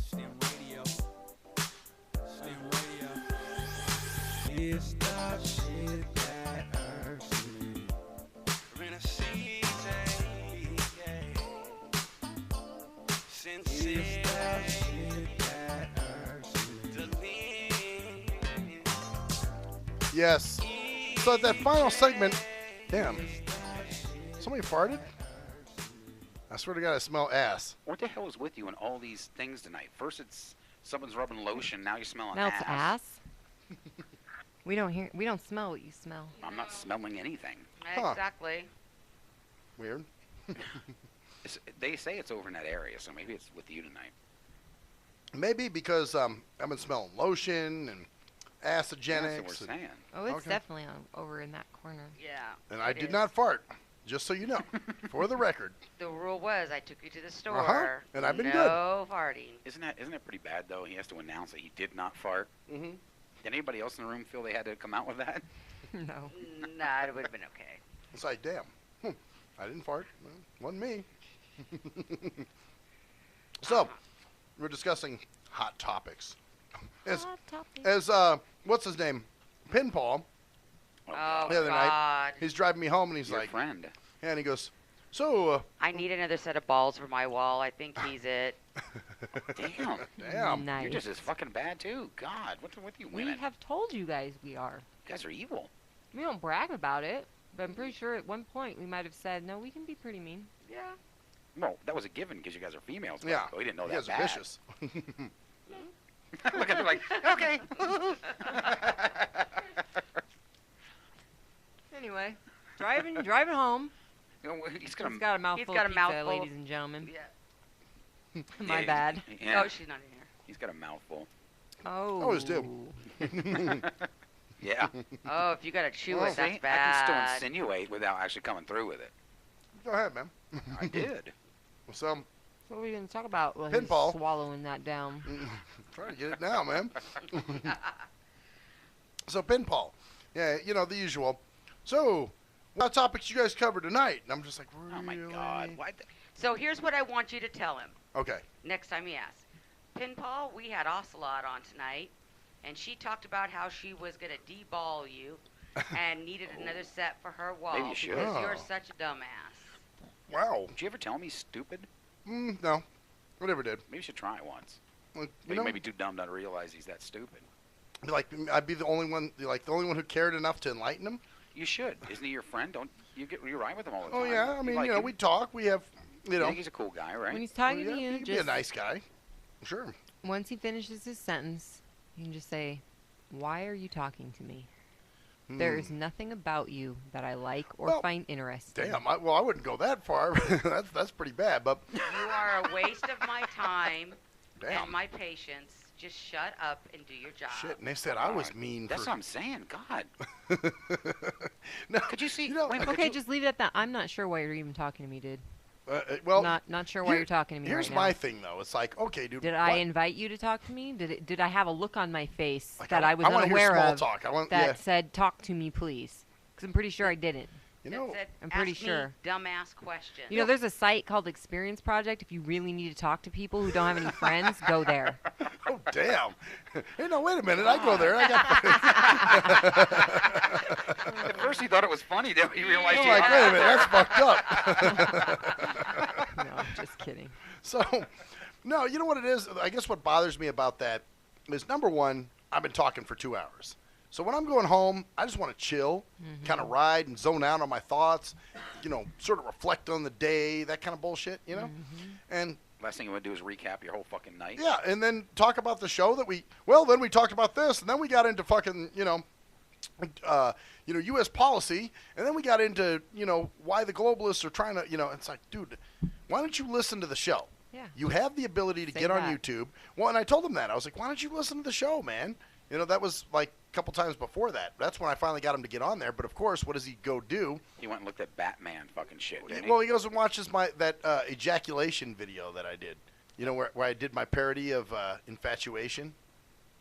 STEM Radio. STEM Radio. It's the shit that hurts me. We're in a season, since it's the shit that hurts me. Yes. So at that final segment, damn, somebody farted? I swear to God, I smell ass. What the hell is with you and all these things tonight? First it's someone's rubbing lotion, now you're smelling Now it's ass. We don't smell what you smell. I'm not smelling anything. Huh. Exactly. Weird. They say it's over in that area, so maybe it's with you tonight. Maybe because I've been smelling lotion and acidogenics. That's what we're saying. Oh, it's Okay. definitely over in that corner. Yeah. And I it did is. not fart. Just so you know, for the record. The rule was I took you to the store. And I've been good. No farting. Isn't that pretty bad though? He has to announce that he did not fart. Mm-hmm. Did anybody else in the room feel they had to come out with that? No. Nah, it would have been okay. It's like, damn, I didn't fart. Well, wasn't me. So, we're discussing hot topics. As what's his name? Pinball. Oh, the other God. night, he's driving me home, and he's Your like, friend. Yeah, and he goes, so. I need another set of balls for my wall. I think he's it. Damn. Nice. You're just as fucking bad too. God, what's with you We women? have told you guys we are. You guys are evil. We don't brag about it, but I'm pretty sure at one point we might have said, no, we can be pretty mean. Yeah. Well, that was a given because you guys are females. Yeah. We didn't know you that guys are bad. vicious. Look at them like, okay. Anyway, driving home. You know, he's got a mouthful got of a pizza, mouthful. ladies and gentlemen. Yeah. My bad. Yeah. Oh, she's not in here. He's got a mouthful. Oh. Always do. Yeah. Oh, if you got to chew Well, it, that's see, bad. I can still insinuate without actually coming through with it. Go ahead, man. I did. So, What are we going to talk about? Well, Pinball. he's swallowing that down. trying to get it now, man. So, pinball. Yeah, you know, the usual. So, what topics you guys cover tonight? And I'm just like, really? Oh, my God. Why So here's what I want you to tell him Okay. next time he asks. Pinball, we had Ocelot on tonight, and she talked about how she was going to deball you and needed another set for her wall Maybe you should. because you're Oh. such a dumbass. Wow. Did you ever tell me he's stupid? No. I never did. Maybe you should try it once. Well, But he may be too dumb to realize he's that stupid. I'd be the only one who cared enough to enlighten him. You should. Isn't he your friend? Don't you you're right with him all the Oh time? yeah, I mean, like you know, him? we talk. We have, you You know. think he's a cool guy, right? When he's talking Well, to yeah, you, he can just be a nice guy. Sure. once he finishes his sentence, you can just say, "Why are you talking to me? There is nothing about you that I like or Well, find interesting." Damn. I wouldn't go that far. that's pretty bad. But You are a waste of my time Damn. and my patience. Just shut up and do your job. shit. And they said I was mean. That's for... what I'm saying. God. No, Could you see? you know, wait, Okay, just leave it at that. I'm not sure why you're even talking to me, dude. well, Not sure why here- you're talking to me Here's right my now. thing, though. It's like, okay, dude. Did I invite you to talk to me? Did I have a look on my face Like, that I I was wanna hear unaware small of talk. I want- that yeah. said, "Talk to me, please"? Because I'm pretty sure I didn't. You know, Said, I'm pretty ask sure. Me dumbass questions. You know, there's a site called Experience Project. If you really need to talk to people who don't have any friends, go there. oh damn. Hey, no, wait a minute. I go there. I got. At first he thought it was funny, then he realized I'm he like, wait a minute. That's fucked up. No, I'm just kidding. So, no, you know what it is? I guess what bothers me about that is, number one, I've been talking for 2 hours. So when I'm going home, I just want to chill, kind of ride and zone out on my thoughts, you know, sort of reflect on the day, that kind of bullshit, you know? And Last thing you want to do is recap your whole fucking night. yeah, and then talk about the show that then we talked about this, and then we got into fucking, U.S. policy, and then we got into, why the globalists are trying to, it's like, dude, why don't you listen to the show? Yeah. You have the ability to Say get on that. YouTube. Well, and I told him that. I was like, why don't you listen to the show, man? That was like a couple times before that. That's when I finally got him to get on there. But, of course, what does he go do? He went and looked at Batman fucking shit, didn't he? Well, he goes and watches that ejaculation video that I did, where I did my parody of infatuation.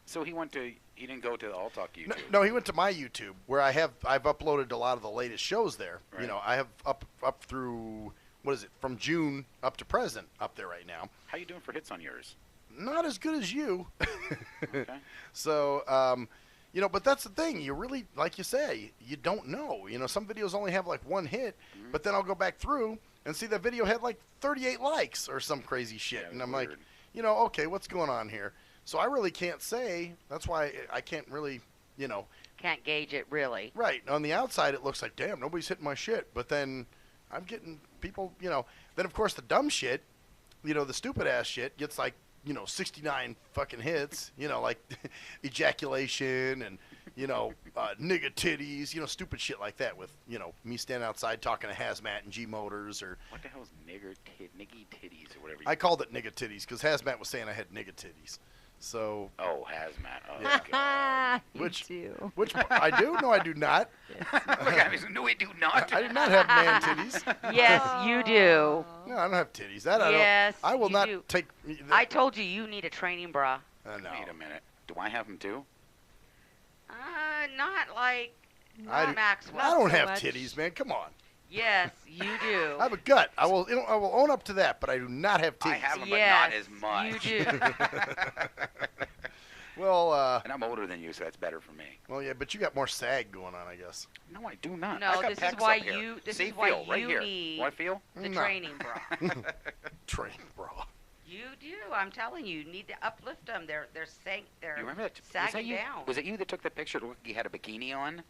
So he didn't go to the All Talk YouTube. No, he went to my YouTube where I've uploaded a lot of the latest shows there. Right. I have up through, what is it, from June up to present up there right now. How you doing for hits on yours? Not as good as you. Okay. So, but that's the thing. You really, like you say, you don't know. Some videos only have like one hit, but then I'll go back through and see that video had like 38 likes or some crazy shit. Yeah, and I'm weird. like, okay, what's going on here? So I really can't say. That's why I can't really, Can't gauge it really. Right. On the outside, it looks like, damn, nobody's hitting my shit. But then I'm getting people, Then, of course, the dumb shit, the stupid-ass shit gets like, 69 fucking hits, like ejaculation and, nigga titties, stupid shit like that with, me standing outside talking to Hazmat and G-Motors or... What the hell is niggy titties or whatever? I called it nigga titties because Hazmat was saying I had nigga titties. So. Oh, hazmat. Oh, yeah. God. Which I do? No, I do not. Look at me. No, I do not. I do not have man titties. Yes, you do. No, I don't have titties. That yes, I will you not do. take. I told you you need a training bra. No. Wait a minute. Do I have them too? Not like Maxwell. I don't so have much. titties, man. Come on. Yes, you do. I have a gut. I will own up to that, but I do not have titties. I have them, yes, but not as much. You do. Well, and I'm older than you, so that's better for me. Well, yeah, but you got more sag going on, I guess. No, I do not. No, I got this is pecs why up here. you. This See, is why feel, right you here. need Want to feel? the training bra. Training bra. You do. I'm telling you, you need to uplift them. They're You remember that? sagging down. Was it you that took the picture? Look, he had a bikini on.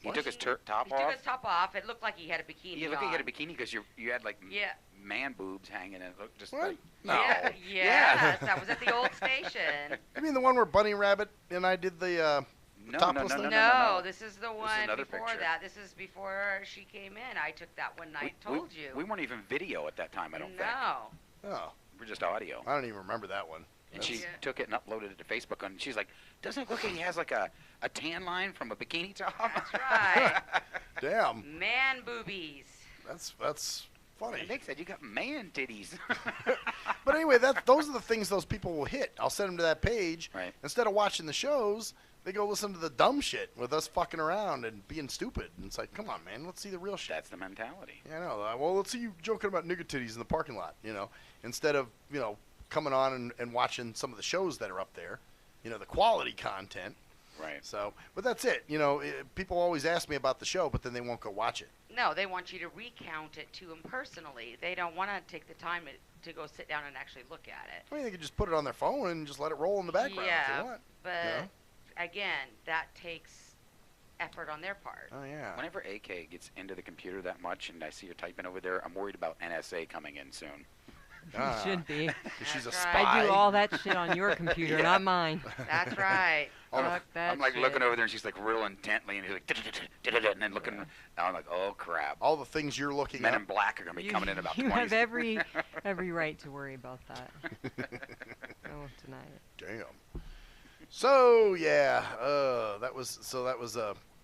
He took his top He off. took his top off. It looked like he had a bikini Yeah, look, on. he had a bikini because you had like Yeah. man boobs hanging and it looked just What? like No. Yeah, yes, that was at the old station. You mean the one where Bunny Rabbit and I did the topless thing? No, this is the one another before picture. that. This is before she came in. I took that one night. Told you. We weren't even video at that time. I don't think. No. Oh. We're just audio. I don't even remember that one. And she took it and uploaded it to Facebook, and she's like, "Doesn't it look like he has like a tan line from a bikini top?" That's right. Damn. Man boobies. That's funny. And Nick said you got man titties. But anyway, those are the things those people will hit. I'll send them to that page. Right. Instead of watching the shows, they go listen to the dumb shit with us fucking around and being stupid. And it's like, come on, man, let's see the real shit. That's the mentality. Yeah, I know. Well, let's see you joking about nigger titties in the parking lot, instead of, coming on and watching some of the shows that are up there, the quality content. Right. So, but that's it. People always ask me about the show, but then they won't go watch it. No, they want you to recount it to them personally. They don't want to take the time to go sit down and actually look at it. I mean, they could just put it on their phone and just let it roll in the background if they want. But again, that takes effort on their part. Oh, yeah. Whenever AK gets into the computer that much and I see her typing over there, I'm worried about NSA coming in soon. You should be. She's a spy. I do all that shit on your computer, not mine. That's right. Fuck that I'm like shit. looking over there and she's like real intently and he's like and then looking. And I'm like, oh crap. All the things you're looking Men up. in Black are gonna be coming in about You 20. have every right to worry about that. I won't deny it. Damn. So yeah, that was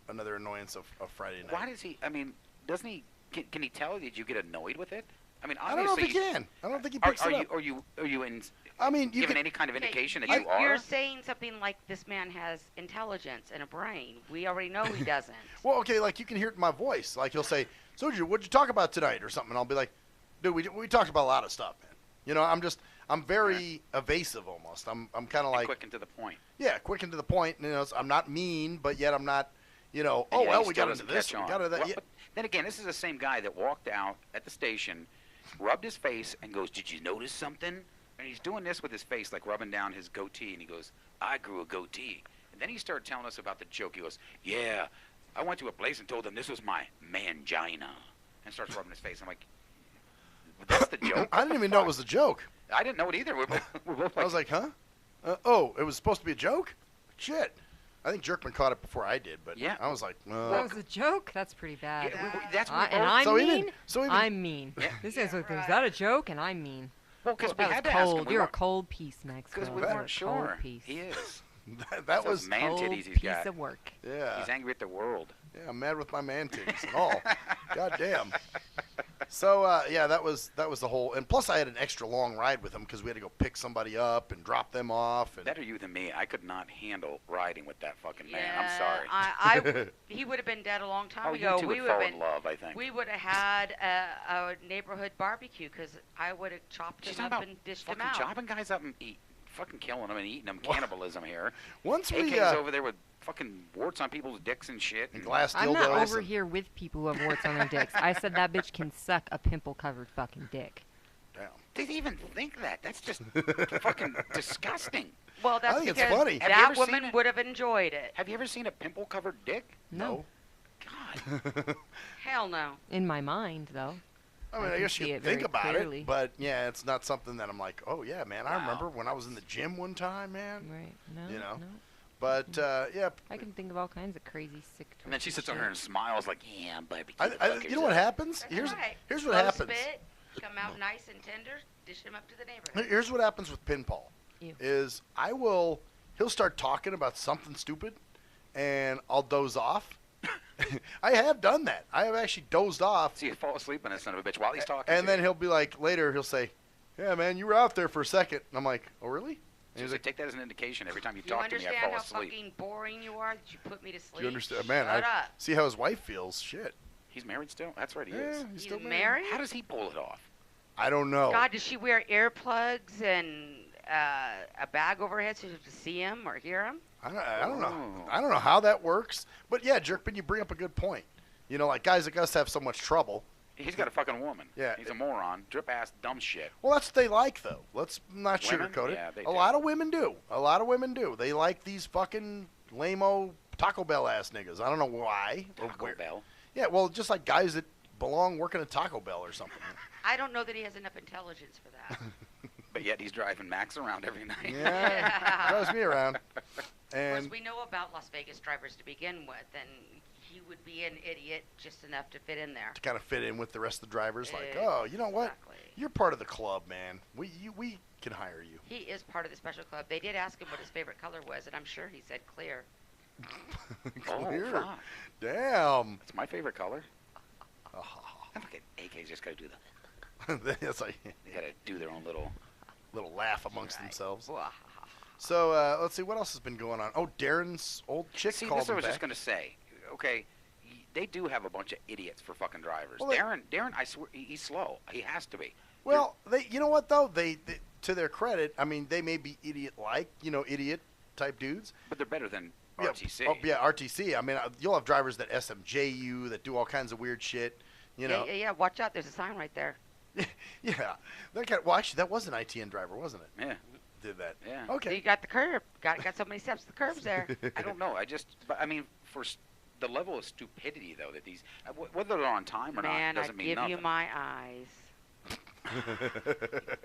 another annoyance of Friday night. Why does he? I mean, doesn't he? Can he tell? Did you get annoyed with it? I mean, I don't know if he can. I don't think he picks it up. Are you in? I mean, you given can, any kind of indication that you, you are? You're saying something like this man has intelligence and a brain. We already know he doesn't. Well, okay, like you can hear it in my voice. Like he'll say, "So, what'd you talk about tonight?" or something. And I'll be like, "Dude, we talked about a lot of stuff, man." I'm very evasive almost. I'm kind of like quick and to the point. Yeah, quick and to the point. I'm not mean, but yet I'm not. He we still got into doesn't this. catch We on. got into that. Well, but then again, this is the same guy that walked out at the station, rubbed his face, and goes, "Did you notice something?" And he's doing this with his face, like rubbing down his goatee, and he goes, "I grew a goatee." And then he started telling us about the joke. He goes, "Yeah, I went to a place and told them this was my mangina," and starts rubbing his face. I'm like, "That's the joke." I didn't even know it was a joke. I didn't know it either. We're both I was like, huh? It was supposed to be a joke? Shit. I think Jerkman caught it before I did, but yeah. I was like, That was a joke? That's pretty bad. Yeah, that's and I'm so mean? Even, I'm mean. This guy's like, was that a joke? And I'm mean. Well, because we that had was to cold. ask him. You're a cold piece, Maxwell. Because we You're weren't a cold sure. Piece. He is. that was man cold titties he's piece got. of work. Yeah. He's angry at the world. Yeah, I'm mad with my man titties and all. God damn. So that was the whole. And plus, I had an extra long ride with him because we had to go pick somebody up and drop them off. And Better you than me. I could not handle riding with that fucking man. Yeah, I'm sorry. He would have been dead a long time Oh, ago. you two we would would have fall been in love, I think. We would have had a neighborhood barbecue because I would have chopped She's him talking up about and dished him fucking out. chopping guys up and fucking killing them and eating them. Cannibalism here. Once AK's we over there with fucking warts on people's dicks and shit. And glass I'm not over here with people who have warts on their dicks. I said that bitch can suck a pimple-covered fucking dick. Damn. Did he even think that? That's just fucking disgusting. Well, that's I think it's because funny. that woman would have enjoyed it. Have you ever seen a pimple-covered dick? No. God. Hell no. In my mind, though. I mean, I can guess see you it think very about clearly. it, but yeah, it's not something that I'm like, oh yeah, man. I Wow. remember when I was in the gym one time, man. Right. No. You know. No. But yeah. I can think of all kinds of crazy, sick. And then she twisted sits on shit. her and smiles like, yeah, barbecue. You know what happens? That's Here's right. here's what Slow happens. Spit, come out nice and tender, dish him up to the neighborhood. Here's what happens with pinball. is he'll start talking about something stupid, and I'll doze off. I have done that. I have actually dozed off. So you fall asleep on that son of a bitch while he's talking. And then he'll be like, later he'll say, "Yeah, man, you were out there for a second." And I'm like, "Oh, really?" And he's like, take that as an indication. Every time you talk to me, I fall asleep. You understand how fucking boring you are that you put me to sleep? Do you understand? Man, Shut up. See how his wife feels. Shit. He's married still? That's right, he is. He's still married? How does he pull it off? I don't know. God, does she wear earplugs and a bag over her head so you have to see him or hear him? I don't know. I don't know how that works. But yeah, Jerkman, you bring up a good point. You know, like guys like us have so much trouble. He's got a fucking woman. Yeah. He's a moron. Drip-ass dumb shit. Well, that's what they like, though. Let's not Women? sugarcoat it. Yeah, they a do. lot of women do. A lot of women do. They like these fucking lame-o Taco Bell-ass niggas. I don't know why. Taco Bell? Yeah, well, just like guys that belong working at Taco Bell or something. I don't know that he has enough intelligence for that. But yet he's driving Max around every night. Yeah, drives me around. Of And course, we know about Las Vegas drivers to begin with, and he would be an idiot just enough to fit in there. to kind of fit in with the rest of the drivers, like, oh, you know what? You're part of the club, man. We can hire you. He is part of the special club. They did ask him what his favorite color was, and I'm sure he said clear. Clear. Oh, fuck. Damn. That's my favorite color. I look at AK's just got to do That's like they got to do their own little laugh amongst themselves. So let's see what else has been going on. Oh, Darren's old chick See, called this I him was back. just gonna say. Okay, they do have a bunch of idiots for fucking drivers. Well, Darren, I swear, he's slow. He has to be. Well, you know what though? They to their credit, I mean, they may be idiot-like, idiot type dudes. But they're better than Yeah, RTC. Oh, yeah, RTC. I mean, you'll have drivers that SMJ you, that do all kinds of weird shit. You know. Yeah. Watch out. There's a sign right there. Yeah. Well, actually, that was an ITN driver, wasn't it? Yeah. Did that. Yeah. Okay. You got the curb. Got so many steps. The curb's there. I don't know. But I mean, the level of stupidity though that these, whether they're on time or Man, not, doesn't mean I give nothing. you my eyes.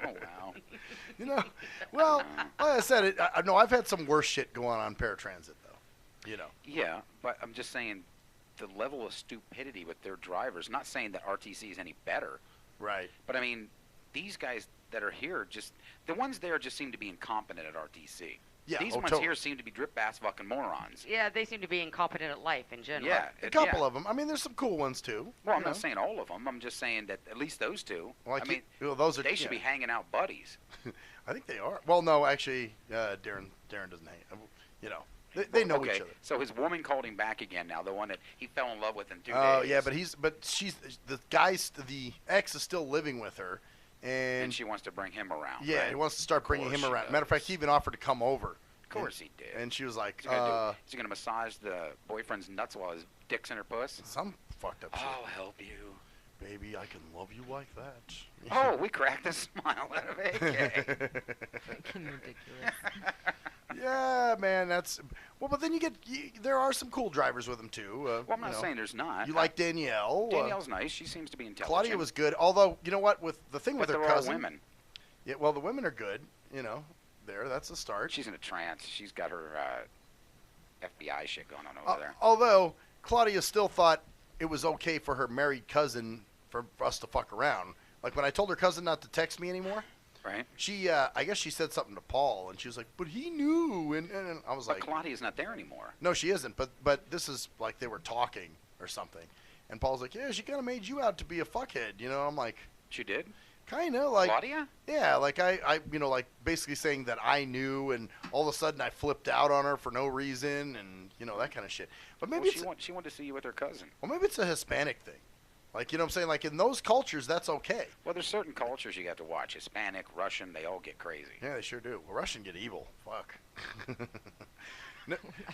Oh wow. Well, like I said, no, I've had some worse shit going on paratransit though. Yeah, but I'm just saying, the level of stupidity with their drivers. Not saying that RTC is any better. Right. But I mean, these guys that are here, the ones there just seem to be incompetent at RTC. Yeah, These ones here seem to be drip-ass fucking morons. Yeah, they seem to be incompetent at life in general. Yeah, A couple of them. I mean, there's some cool ones too. Well, I'm not saying all of them. I'm just saying that at least those two. Well, I mean, those are. they should be hanging out buddies. I think they are. Well, no, actually, Darren doesn't hang. They know each other. So his woman called him back again now, the one that he fell in love with in 2 days. Oh, yeah, the ex is still living with her. And she wants to bring him around. Yeah, right? he wants to start bringing him around. Matter of fact, he even offered to come over. Of course he did. And she was like, Is he going to massage the boyfriend's nuts while his dick's in her puss? Some fucked up shit. I'll help you. Baby, I can love you like that. Oh, we cracked a smile out of AK. Fucking ridiculous. Yeah, man, but then there are some cool drivers with him too. Well, I'm not saying there's not. You like Danielle. Danielle's nice. She seems to be intelligent. Claudia was good, although, you know what, with the thing with her they're cousin. all women. Yeah, well, the women are good, that's a start. She's in a trance. She's got her FBI shit going on over there. Although, Claudia still thought it was okay for her married cousin for us to fuck around. Like when I told her cousin not to text me anymore. Right. She, I guess she said something to Paul, and she was like, "But he knew," and I was But like, Claudia's not there anymore. "No, she isn't." But this is like they were talking or something, and Paul's like, "Yeah, she kind of made you out to be a fuckhead," I'm like, "She did." Kind of like Claudia? Yeah, like I like basically saying that I knew, and all of a sudden I flipped out on her for no reason, and that kind of shit. But maybe she wanted to see you with her cousin. Well, maybe it's a Hispanic thing. Like, what I'm saying? Like, in those cultures, that's okay. Well, there's certain cultures you got to watch. Hispanic, Russian, they all get crazy. Yeah, they sure do. Well, Russian get evil. Fuck.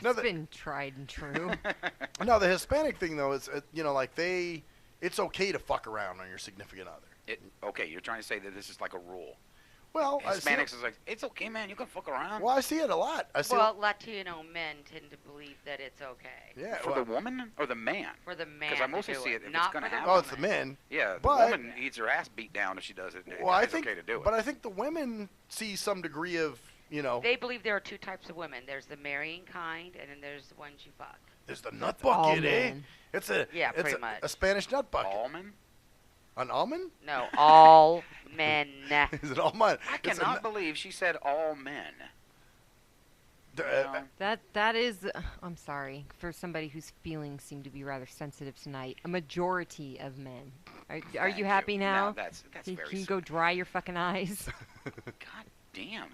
That's been tried and true. No, the Hispanic thing, though, is, it's okay to fuck around on your significant other. Okay, you're trying to say that this is like a rule. Well, Hispanics is like, it's okay, man. You can fuck around. Well, I see it a lot. Latino men tend to believe that it's okay. Yeah, for the woman or the man? For the man. Because I mostly see it if it's going to happen. Oh, it's the men. Yeah, but, the woman eats her ass beat down if she does it. Well, I it's think, okay to do it. But I think the women see some degree of, They believe there are two types of women. There's the marrying kind, and then there's the ones you fuck. There's the nut bucket, eh? It's pretty much. a Spanish nut bucket. All men? An almond? No, all men. Is it all men? I cannot believe she said all men. That is, I'm sorry, for somebody whose feelings seem to be rather sensitive tonight, a majority of men. Are you happy now? No, that's very Can you go dry your fucking eyes? God damn.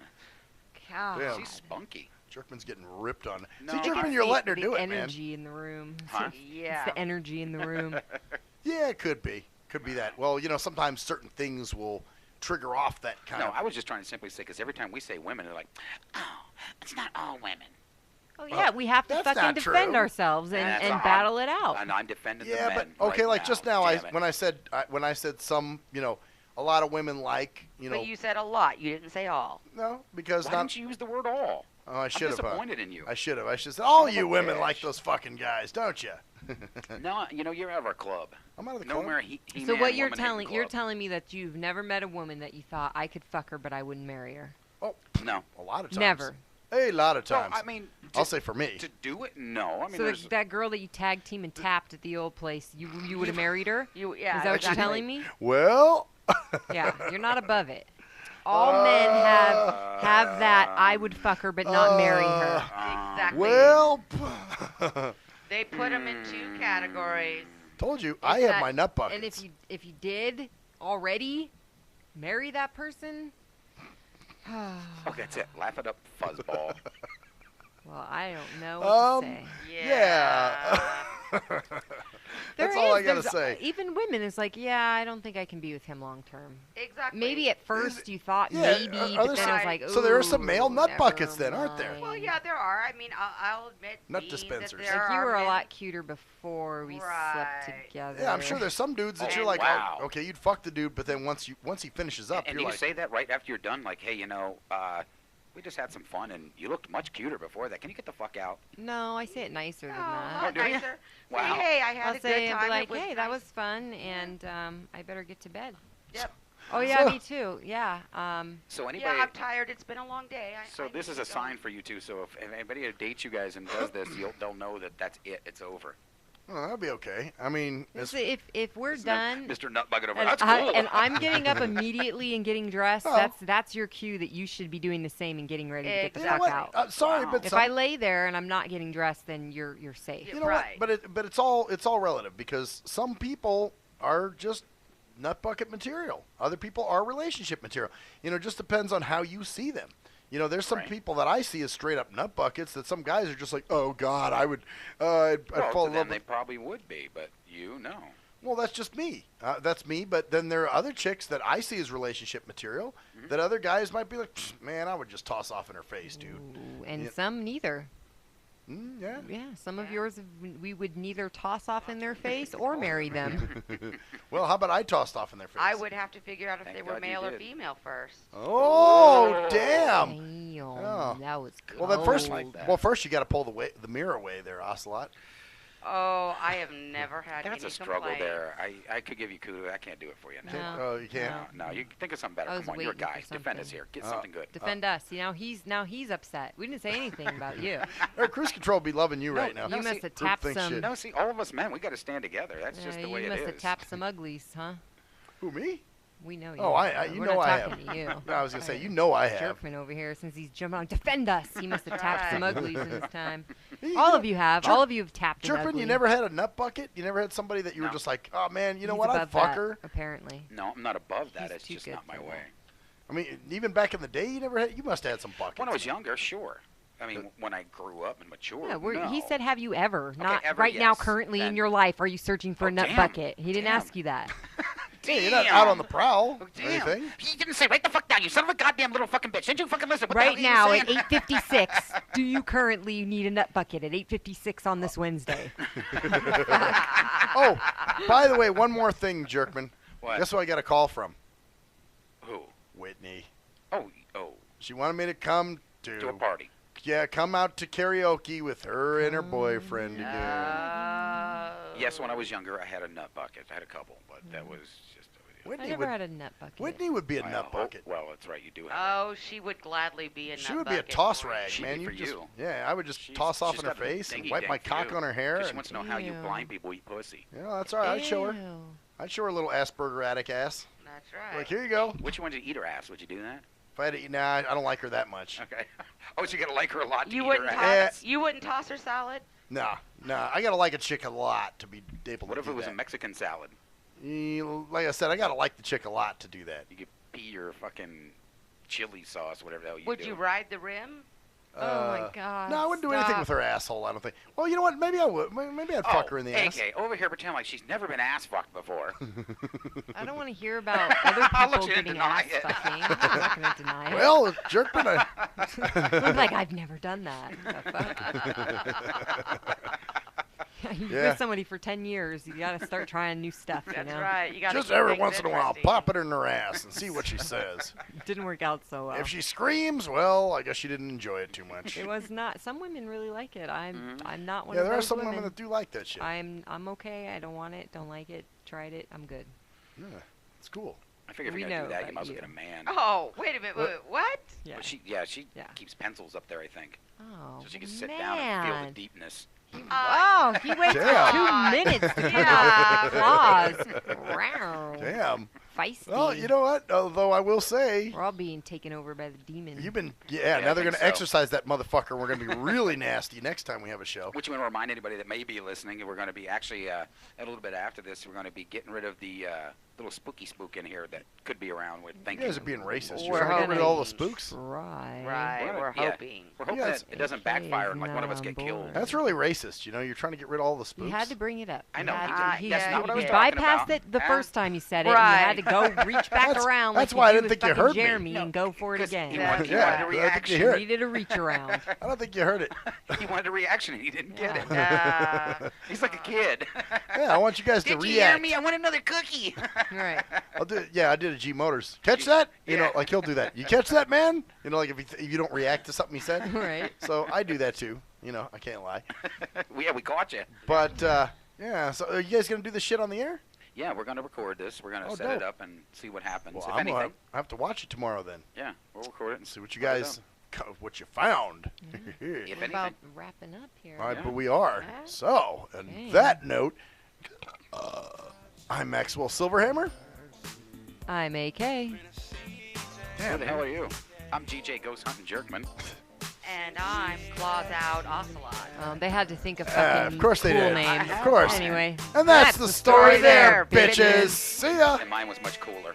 God. Damn. She's spunky. Jerkman's getting ripped on. No, See, Jerkman, you're letting her the do it, man. The energy in the room. Huh? Yeah. It's the energy in the room. Yeah, it could be. Could be that. Well, sometimes certain things will trigger off that kind of... No, I was just trying to simply say, because every time we say women, they're like, oh, it's not all women. Oh, yeah, we have to fucking defend ourselves and battle it out. And I'm defending the Yeah, men but, okay, right like now. just now, Damn it. when I said some, a lot of women like, But you said a lot. You didn't say all. No, because Why not... didn't you use the word all? Oh, I should have. I'm disappointed in you. I should have. I should have said, all Son of you a women bitch. like those fucking guys, don't you? No, you're out of our club. I'm out of the no club. More So what you're telling me that you've never met a woman that you thought I could fuck her, but I wouldn't marry her. Oh, no, a lot of times. Never. A lot of times. No, I mean, I'll say for me. To do it, no. I mean, so that girl that you tag team and tapped at the old place, you would have married her? Yeah. Is that what you're telling me? Well. Yeah, you're not above it. All men have that I would fuck her but not marry her. Exactly. Well. They put them in two categories. Told you, I have my nut buckets. And if you did already marry that person. Oh, that's it. Laugh it up, fuzzball. Well, I don't know what to say. Yeah. That's all I gotta say. Even women is like, yeah, I don't think I can be with him long term. Exactly. Maybe at first you thought yeah, maybe, but then I was like, ooh. So there are some male nut buckets then, aren't there? Well, yeah, there are. I mean, I'll admit. Nut dispensers. That there like you are were a men. lot cuter before we slept together. Yeah, I'm sure there's some dudes that you're like, wow. oh, okay, you'd fuck the dude, but then once he finishes up, and you're you like, say that right after you're done, like, hey, we just had some fun, and you looked much cuter before that. Can you get the fuck out? No, I say it nicer than Not that. nicer. Wow. Hey, I had I'll a say, good I'll time. be like, It was hey, nice. that was fun, and I better get to bed. Yep. Oh yeah, me too. Yeah. So anybody? Yeah, I'm tired. It's been a long day. So this is a sign for you two. So if anybody dates you guys and does this, they'll know that that's it. It's over. oh, that'll be okay. I mean, If we're done, Mr. Nutbucket over. and, That's cool. and I'm getting up immediately and getting dressed, Oh. that's your cue that you should be doing the same and getting ready to get the You know fuck what? out. Sorry, but if I lay there and I'm not getting dressed, then you're safe. you know what? But it's all relative because some people are just nut bucket material. Other people are relationship material. It just depends on how you see them. There's some people that I see as straight up nut buckets that some guys are just like, oh God, I would, I'd fall in love They with. probably would be, but no. Well, that's just me. That's me. But then there are other chicks that I see as relationship material that other guys might be like, man, I would just toss off in her face, dude. Ooh, and some neither. Yeah. Yeah, some of yours we would neither toss off in their face or marry them. Well, how about I tossed off in their face? I would have to figure out if Thank they were God you male or did. female first. Oh, damn. Damn, Oh. that was good. Well, then first, like that. you got to pull the mirror away there, Ocelot. Oh, I have never had That's any a struggle complaints. there. I could give you kudos. I can't do it for you now. Oh, you can't. No, you think of something better. I was Come on, you're a waiting for guy. Defend us something. here. Get something good. Defend us. He's upset. We didn't say anything about you. Cruise Control be loving you right now. You must have tapped Groupthink some. shit. No, see, all of us men, we got to stand together. That's just the way you it must is. have tapped some uglies, huh? Who, me? We know you. Oh, We're not I talking have. to you. No, I was going to say, I have. Jerkman over here, since he's jumping on, defend us. He must have tapped some Right. uglies in his time. You All know, of you have. All of you have tapped an Jerkman, ugly. you never had a nut bucket? You never had somebody that you were No. just like, oh, man, you know He's what? I'd above fuck that, her. apparently. No, I'm not above that. He's It's too just good not my for way. I mean, even back in the day, you must have had some buckets. When I was younger, sure. I mean, when I grew up and matured, Yeah, no. he said, have you ever? Not ever, right now, yes. currently in Then- your life, are you searching for a Oh, nut damn. bucket? He didn't Damn. ask you that. Yeah, you're not out on the prowl or Damn. anything. He didn't say, right the fuck down, you son of a goddamn little fucking bitch. Didn't you fucking listen? What Right the now hell at are you saying? 8:56, do you currently need a nut bucket at 8:56 on this Wednesday? Oh, by the way, one more thing, Jerkman. What? Guess who I got a call from? Who? Whitney. Oh. She wanted me to come To a party. Yeah, come out to karaoke with her and her boyfriend again. Yes, when I was younger, I had a nut bucket. I had a couple, but that was just, I never had a nut bucket. Whitney would be a nut bucket. Well, that's right. You do have. Oh, she would gladly be a nut bucket. She would be a toss for rag, She'd man. be for just, you. Yeah, I would just toss off in her face and wipe my cock on her hair. She wants to know how you blind people eat pussy. Yeah, that's all right. I'd show her. I'd show her a little Asperger-atic ass. That's right. Like, here you go. Which one did you eat her ass? Would you do that? If I had to eat, nah, I don't like her that much. Okay. Oh, so you gotta like her a lot to You eat wouldn't her toss. ass? You wouldn't toss her salad. Nah. I gotta like a chick a lot to be able to What if do it was that. a Mexican salad? Like I said, I gotta like the chick a lot to do that. You could pee your fucking chili sauce, whatever the hell you do. Would you ride the rim? Oh my God. No, I wouldn't do anything with her asshole, I don't think. Well, you know what? Maybe I would. Maybe I'd fuck her in the ass. AK, over here pretend like she's never been ass fucked before. I don't want to hear about other I'll let people you getting deny ass it. fucking. I'm not going to deny it. Well, jerk, but I'm like, I've never done that. The fuck? You've been with somebody for 10 years. You got to start trying new stuff. That's you know? right. You got just every once in a while, pop it in her ass and see what she says. Didn't work out so well. If she screams, well, I guess she didn't enjoy it too much. It was not. Some women really like it. I'm not one Yeah, of those there are some women. women that do like that shit. I'm okay. I don't want it. Don't like it. Tried it. I'm good. Yeah, it's cool. I figure if We you're gonna know do that, you about must you. get a man. Oh, wait a minute. What? Yeah. Well, she keeps pencils up there, I think. Oh, So she can sit down and feel the deepness. Oh, he waits Damn. 2 minutes to put Yeah. claws. Wow. Damn. Feisty. Well, you know what? Although I will say, We're all being taken over by the demon. you've been, now I they're think going to so. exercise that motherfucker. We're going to be really nasty next time we have a show. Which we want to remind anybody that may be listening, we're going to be actually, a little bit after this, we're going to be getting rid of the little spooky spook in here that could be around with You thinking. guys are being racist. We're You're trying to get rid of all the hoping. spooks? Right. Right. We're Yeah. hoping. We're hoping Yes. that it doesn't backfire and like one of us get killed. That's really racist. You know, you're trying to get rid of all the spooks. You had to bring it up. I You know. had to- That's not what I was you talking bypassed about. it the Huh? first time you said it. Right. And you had to go reach back That's- around that's like why I you didn't do with think you fucking heard me. Jeremy No, and go for it again. He wanted, Yeah. a I don't think you reaction. heard it. Needed a reach around. I don't think you heard it. He wanted a reaction and he didn't get it. Yeah. He's like a kid. Yeah, I want you guys to Did you hear react. me? I want another cookie. Right. I'll do. Yeah, I did a G Motors. Catch that? You know, like he'll do that. You catch that, man? You know, like if you don't react to something he said. Right. So I do that too. You know, I can't lie. Yeah, we caught you. But yeah, so are you guys gonna do this shit on the air? Yeah, we're going to record this. We're going to Oh, set it dope. up and see what happens. Well, if I'm anything. gonna have to watch it tomorrow then. Yeah, we'll record it and See what you put it guys, what you found. If We're anything. about wrapping up here. All right, Yeah. but we are. Yeah. So, on Okay. that note, I'm Maxwell Silverhammer. I'm AK. Who the hell are you? I'm GJ Ghost Hunting Jerkman. And I'm Claws Out Ocelot. They had to think of fucking Of course they cool did. names. Of course. Anyway. And that's the story there, bitches. See ya. And mine was much cooler.